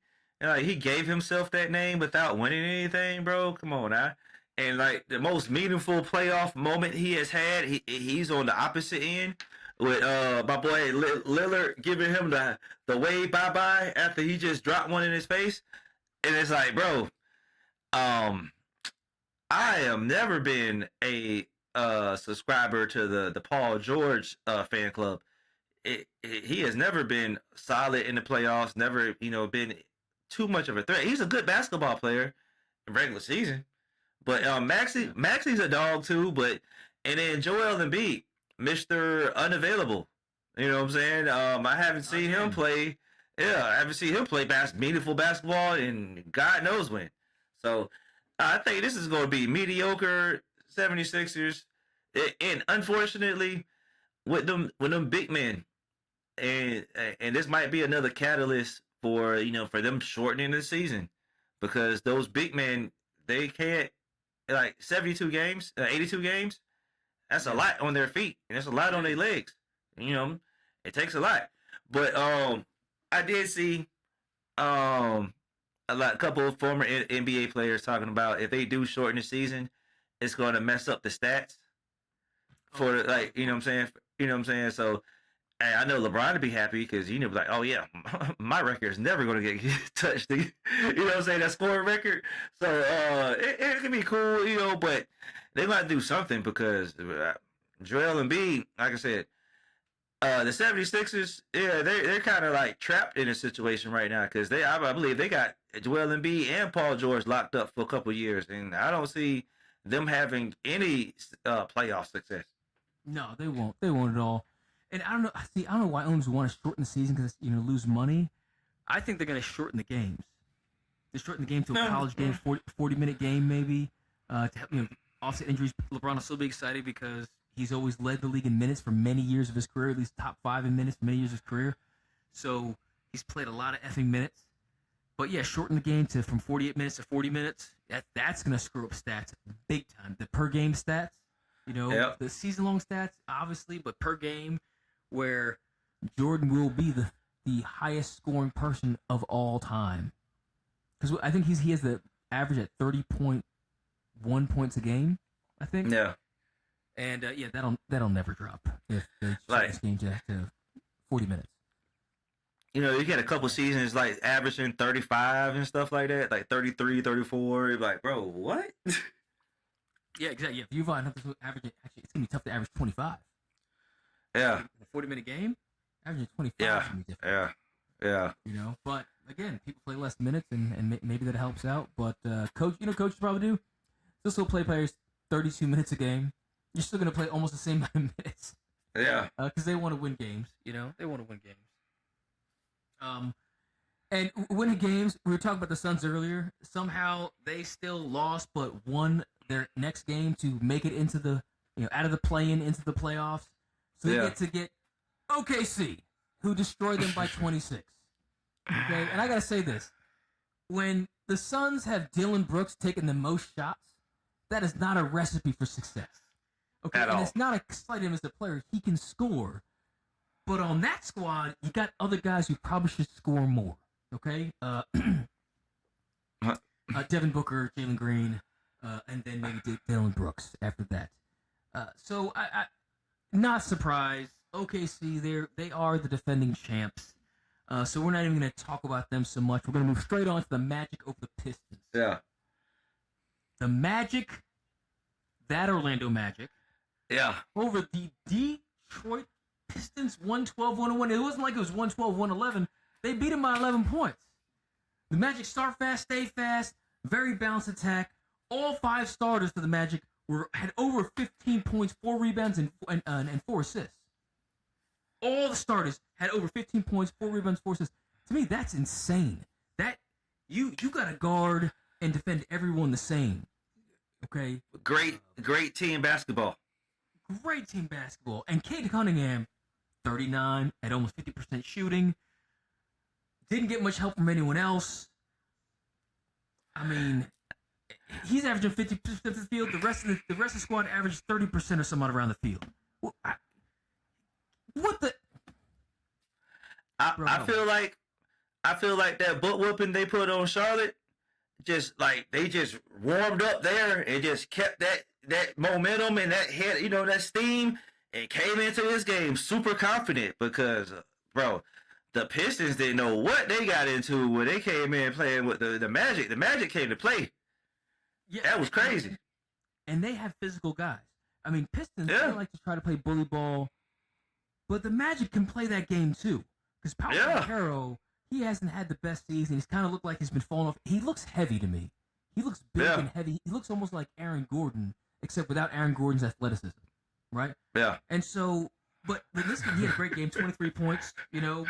He gave himself that name without winning anything, bro. Come on now. And like the most meaningful playoff moment he has had, he's on the opposite end with my boy Lillard giving him the wave bye after he just dropped one in his face. And it's like, bro, I have never been a subscriber to the Paul George fan club. He has never been solid in the playoffs. Never, been too much of a threat. He's a good basketball player in regular season, but Maxi's a dog too. And then Joel Embiid, Mr. Unavailable. You know what I'm saying? I haven't seen him play. Yeah, I haven't seen him play meaningful basketball in God knows when. So I think this is going to be mediocre 76ers, and unfortunately, with them big men, and this might be another catalyst for them shortening the season, because those big men, they can't, like 72 games, 82 games. That's a lot on their feet, and that's a lot on their legs. It takes a lot. But I did see a couple of former NBA players talking about if they do shorten the season, it's going to mess up the stats for you know what I'm saying. So I know LeBron would be happy because like, oh yeah, my record is never going to get touched. You know what I'm saying? That scoring record. So it can be cool, but they're going to do something because Joel Embiid, like I said, the 76ers, yeah, they're kind of like trapped in a situation right now because I believe they got Joel Embiid and Paul George locked up for a couple of years, and I don't see them having any playoff success. No, they won't. They won't at all. And I don't know. I don't know why owners want to shorten the season because lose money. I think they're going to shorten the games. They shorten the game to a college game, 40-minute game maybe, to help offset injuries. LeBron will still be excited because he's always led the league in minutes for many years of his career, at least top 5 in minutes for many years of his career. So he's played a lot of effing minutes. But yeah, shorten the game from 48 minutes to 40 minutes. That's going to screw up stats big time. The per game stats, the season long stats, obviously, but per game, where Jordan will be the highest scoring person of all time. Because I think he has the average at 30.1 points a game, I think. Yeah. And that'll never drop if they shorten this game to 40 minutes. You get a couple seasons like averaging 35 and stuff like that, like 33, 34. You're like, bro, what? Yeah, exactly. Yeah, if you've average, actually, it's gonna be tough to average 25. Yeah. A 40-minute game, averaging 25 is gonna be difficult. Yeah. But again, people play less minutes, and maybe that helps out. But coaches probably do. They'll still play players 32 minutes a game. You're still gonna play almost the same amount of minutes. Yeah. Because they want to win games. They want to win games. And winning games, we were talking about the Suns earlier. Somehow they still lost, but won their next game to make it into the, out of the play-in into the playoffs. So they get OKC, who destroyed them by 26. Okay, and I gotta say this: when the Suns have Dylan Brooks taking the most shots, that is not a recipe for success. Okay, and it's not a slight him as a player; he can score. But on that squad, you got other guys who probably should score more. Okay? Devin Booker, Jalen Green, and then maybe Dylan Brooks after that. So I not surprised. OKC, they are the defending champs. So we're not even going to talk about them so much. We're going to move straight on to the Magic over the Pistons. Yeah. The Magic, that Orlando Magic, Yeah. over the Detroit Pistons, 112-101. It wasn't like it was 112-111. They beat them by 11 points. The Magic start fast, stay fast, very balanced attack. All 5 starters for the Magic had over 15 points, 4 rebounds, and 4 assists. All the starters had over 15 points, 4 rebounds, 4 assists. To me, that's insane. That you got to guard and defend everyone the same. Okay? Great team basketball. Great team basketball. And Cade Cunningham, 39 at almost 50% shooting. Didn't get much help from anyone else. I mean, he's averaging 50% of the field. The rest of the squad averages 30% or somewhat around the field. What the? I feel like that butt whooping they put on Charlotte, just like they just warmed up there and just kept that momentum and that head, that steam, and came into this game super confident because, bro, the Pistons didn't know what they got into when they came in playing with the Magic. The Magic came to play. Yeah, that was crazy. And they have physical guys. I mean, Pistons, they like to try to play bully ball, but the Magic can play that game too. Because Paolo Banchero, he hasn't had the best season. He's kind of looked like he's been falling off. He looks heavy to me. He looks big and heavy. He looks almost like Aaron Gordon, except without Aaron Gordon's athleticism, right? Yeah. And so, but this game, he had a great game, 23 points, shot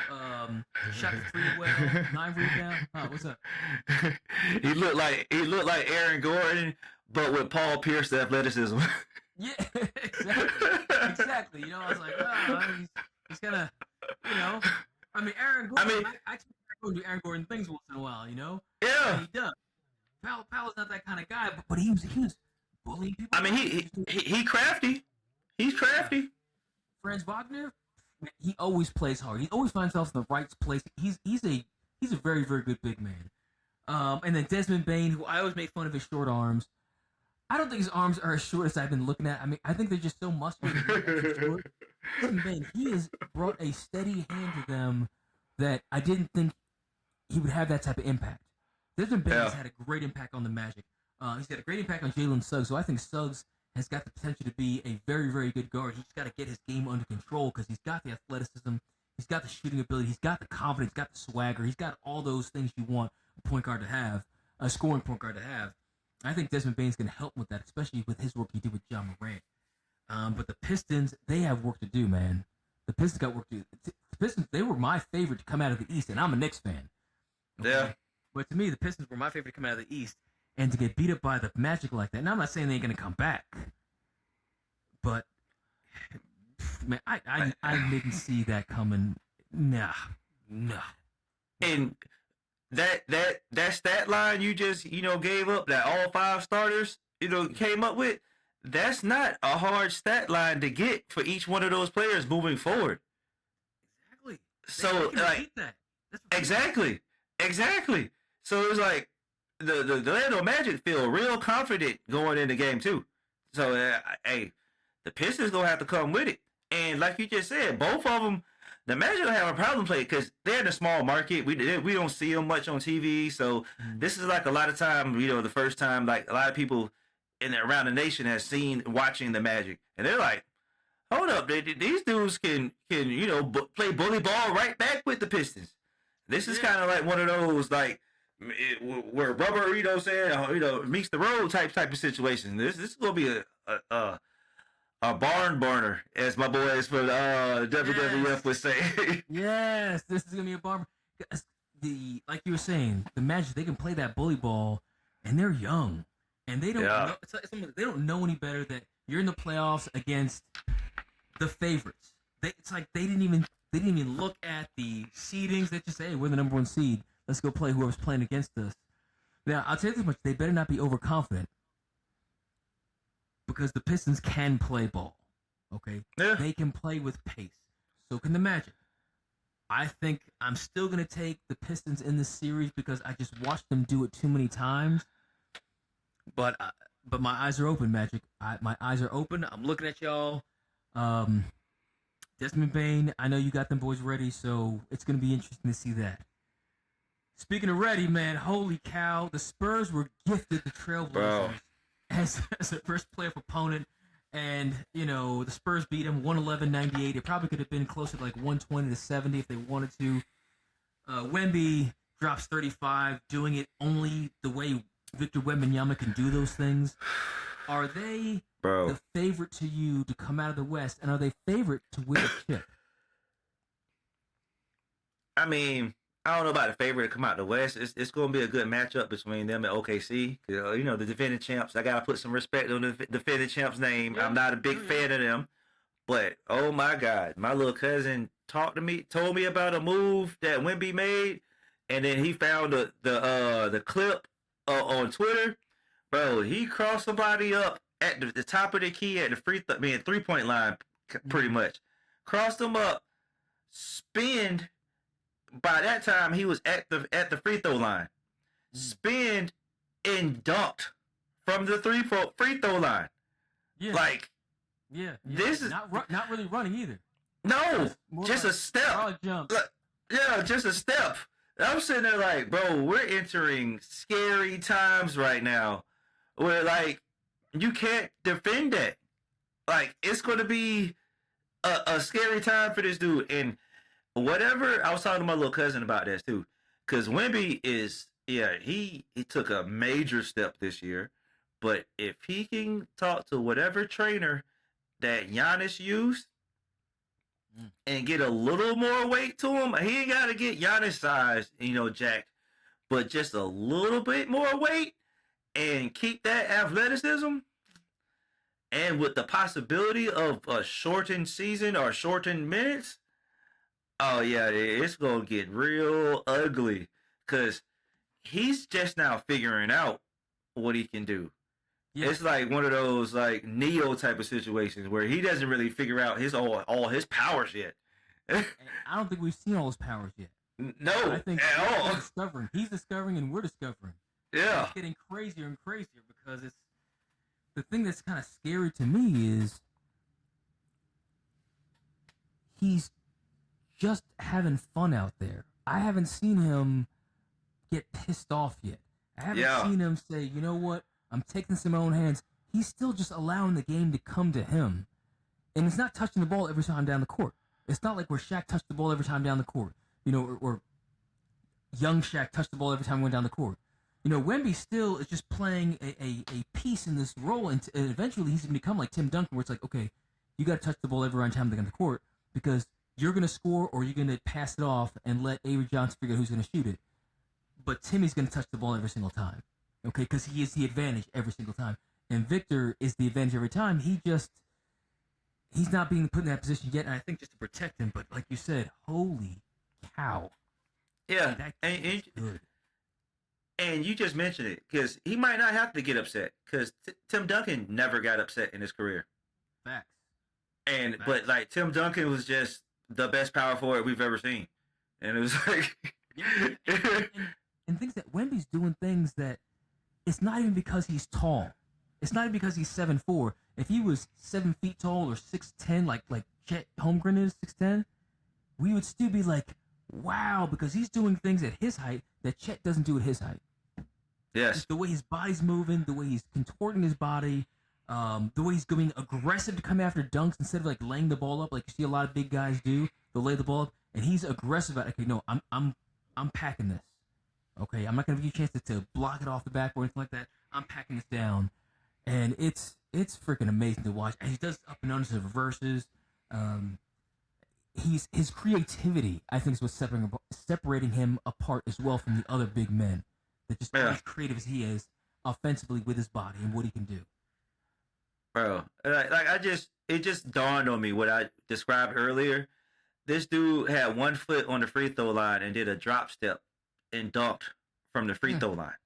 the 3 well, 9 rebounds. What's up? He looked like Aaron Gordon, but with Paul Pierce athleticism. Yeah, exactly. I was like, he's gonna, I mean, Aaron Gordon. I do Aaron Gordon things once in a while, Yeah, and he does. Paolo's not that kind of guy, but he was bullying people. I mean, he crafty. He's crafty. Franz Wagner, he always plays hard. He always finds himself in the right place. He's a very, very good big man. And then Desmond Bane, who I always make fun of his short arms. I don't think his arms are as short as I've been looking at. I mean, I think they're just so muscular. Desmond Bane, he has brought a steady hand to them that I didn't think he would have that type of impact. Desmond Bane has had a great impact on the Magic. He's got a great impact on Jalen Suggs, so I think Suggs has got the potential to be a very, very good guard. He's got to get his game under control because he's got the athleticism, he's got the shooting ability, he's got the confidence, he's got the swagger, he's got all those things you want a point guard to have, a scoring point guard to have. I think Desmond Bane's going to help with that, especially with his work he did with John Morant. But the Pistons, they have work to do, man. The Pistons got work to do. The Pistons, they were my favorite to come out of the East, and I'm a Knicks fan. Okay? Yeah. But to me, the Pistons were my favorite to come out of the East, and to get beat up by the Magic like that. And I'm not saying they ain't going to come back, but man, I didn't see that coming. Nah. And that stat line you just gave up, that all 5 starters came up with, that's not a hard stat line to get for each one of those players moving forward. Exactly. So like exactly. So it's like the Orlando Magic feel real confident going into game 2. So hey, the Pistons gonna have to come with it. And like you just said, both of them. The Magic have a problem playing because they're in a small market. We don't see them much on TV, so this is like a lot of time. The first time like a lot of people around the nation has seen watching the Magic, and they're like, "Hold up, these dudes can play bully ball right back with the Pistons." This is kind of like one of those like where rubber, meets the road type of situation. This is gonna be a barn burner, as my boys from WWF would say. Yes, this is gonna be a barn. Like you were saying, the Magic, they can play that bully ball, and they're young, and they don't know, they don't know any better that you're in the playoffs against the favorites. It's like they didn't even look at the seedings. They just say, "Hey, we're the number 1 seed. Let's go play whoever's playing against us." Now, I'll tell you this much: they better not be overconfident. Because the Pistons can play ball, okay? Yeah. They can play with pace. So can the Magic. I think I'm still going to take the Pistons in this series because I just watched them do it too many times. But my eyes are open, Magic. My eyes are open. I'm looking at y'all. Desmond Desmond Bain, I know you got them boys ready, so it's going to be interesting to see that. Speaking of ready, man, holy cow, the Spurs were gifted the Trailblazers as a first playoff opponent, and, the Spurs beat them 111-98. It probably could have been closer to like 120-70 if they wanted to. Wemby drops 35, doing it only the way Victor Wembanyama can do those things. Are they the favorite to you to come out of the West, and are they favorite to win a chip? I mean, I don't know about the favorite to come out of the West. It's going to be a good matchup between them and OKC. The defending champs. I got to put some respect on the defending champs' name. I'm not a big fan of them, but oh my God, my little cousin told me about a move that Wemby made, and then he found the clip on Twitter. Bro, he crossed somebody up at the top of the key at the 3-point line, pretty much. Crossed them up, spinned. By that time, he was at the free throw line. Spinned and dunked from the free throw line. Yeah. This is not really running either. No, just a step. Jump. Just a step. I'm sitting there like, bro, we're entering scary times right now. Where you can't defend that. It's going to be a scary time for this dude. And whatever, I was talking to my little cousin about this too, because Wemby he took a major step this year. But if he can talk to whatever trainer that Giannis used and get a little more weight to him, he ain't got to get Giannis size, jacked, but just a little bit more weight. And keep that athleticism, and with the possibility of a shortened season or shortened minutes, oh yeah, it's gonna get real ugly. Cause he's just now figuring out what he can do. Yeah. It's like one of those Neo type of situations where he doesn't really figure out all his powers yet. I don't think we've seen all his powers yet. No, I think at all. He's discovering, and we're discovering. Yeah. It's getting crazier and crazier because it's the thing that's kind of scary to me is he's just having fun out there. I haven't seen him get pissed off yet. I haven't seen him say, you know what, I'm taking this in my own hands. He's still just allowing the game to come to him. And it's not touching the ball every time down the court. It's not like where Shaq touched the ball every time down the court. Or young Shaq touched the ball every time he went down the court. Wemby still is just playing a piece in this role, and eventually he's going to become like Tim Duncan, where it's like, okay, you got to touch the ball every time they get on the court because you're going to score or you're going to pass it off and let Avery Johnson figure out who's going to shoot it. But Timmy's going to touch the ball every single time, okay, because he is the advantage every single time. And Victor is the advantage every time. He's not being put in that position yet, and I think just to protect him. But like you said, holy cow. Yeah, and good. And you just mentioned it, because he might not have to get upset, because Tim Duncan never got upset in his career. Facts. But Tim Duncan was just the best power forward we've ever seen. And it was like... and things that Wemby's doing things that it's not even because he's tall. It's not even because he's 7'4". If he was 7 feet tall or 6'10", like Chet Holmgren is 6'10", we would still be like, wow, because he's doing things at his height that Chet doesn't do at his height. Yes. Just the way his body's moving, the way he's contorting his body, the way he's going aggressive to come after dunks instead of laying the ball up like you see a lot of big guys do. They'll lay the ball up, and he's aggressive about, okay, no, I'm packing this. Okay, I'm not gonna give you a chance to block it off the back or anything like that. I'm packing this down, and it's freaking amazing to watch. And he does up and under reverses. His creativity, I think, is what's separating him apart as well from the other big men. That just as creative as he is offensively with his body and what he can do. Bro, it just dawned on me what I described earlier. This dude had 1 foot on the free throw line and did a drop step and dunked from the free throw line.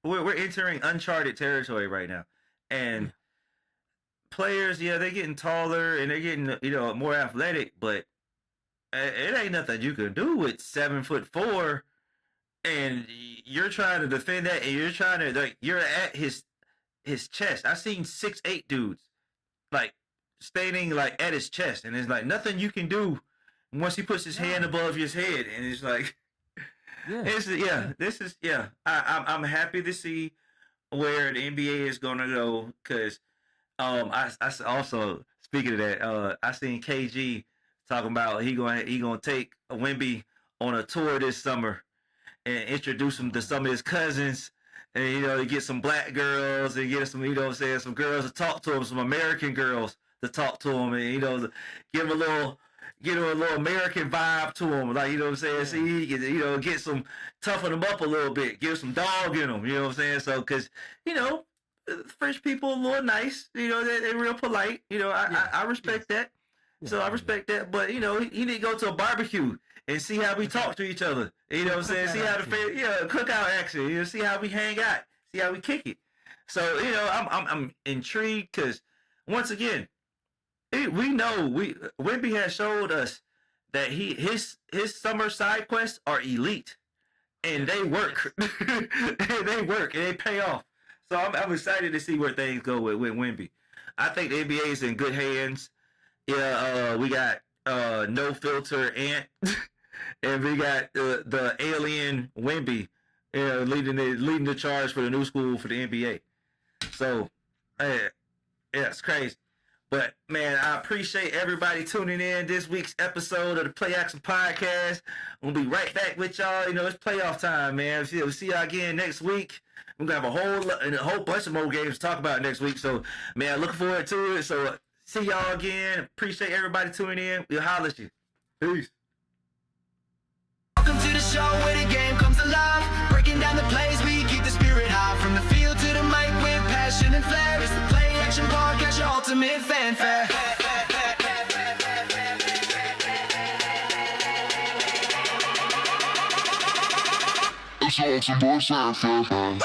We're entering uncharted territory right now. And players, they're getting taller and they're getting, more athletic, but it ain't nothing you can do with 7'4", and you're trying to defend that, and you're trying to you're at his chest. I've seen 6'8" dudes standing like at his chest, and it's like nothing you can do once he puts his hand above his head, and it's like, I'm happy to see where the NBA is gonna go, because I also, speaking of that, I seen KG talking about he gonna take Wemby on a tour this summer and introduce him to some of his cousins, and get some black girls and get some, some girls to talk to him, some American girls to talk to him, and give him a little American vibe to him, like, see, get some, toughen him up a little bit, give some dog in him, so, because French people a little nice, they're real polite, I respect that. So I respect that, but he need to go to a barbecue and see how we talk to each other. See how the cookout action. See how we hang out, see how we kick it. So I'm intrigued, because once again, we know Wemby has showed us that his summer side quests are elite, and they work. They work and they pay off. So I'm excited to see where things go with Wemby. I think the NBA is in good hands. Yeah, we got No Filter Ant, and we got the alien Wemby, leading the charge for the new school for the NBA. So, it's crazy. But man, I appreciate everybody tuning in this week's episode of the PlayAction Podcast. We'll be right back with y'all. It's playoff time, man. We'll see y'all again next week. We're gonna have a whole bunch of more games to talk about next week. So, man, looking forward to it. So, see y'all again. Appreciate everybody tuning in. We'll holler at you. Peace. Welcome to the show where the game comes alive. Breaking down the plays, we keep the spirit high. From the field to the mic with passion and flair. It's the PlayAction Podcast, your ultimate fanfare. It's all some more fanfare.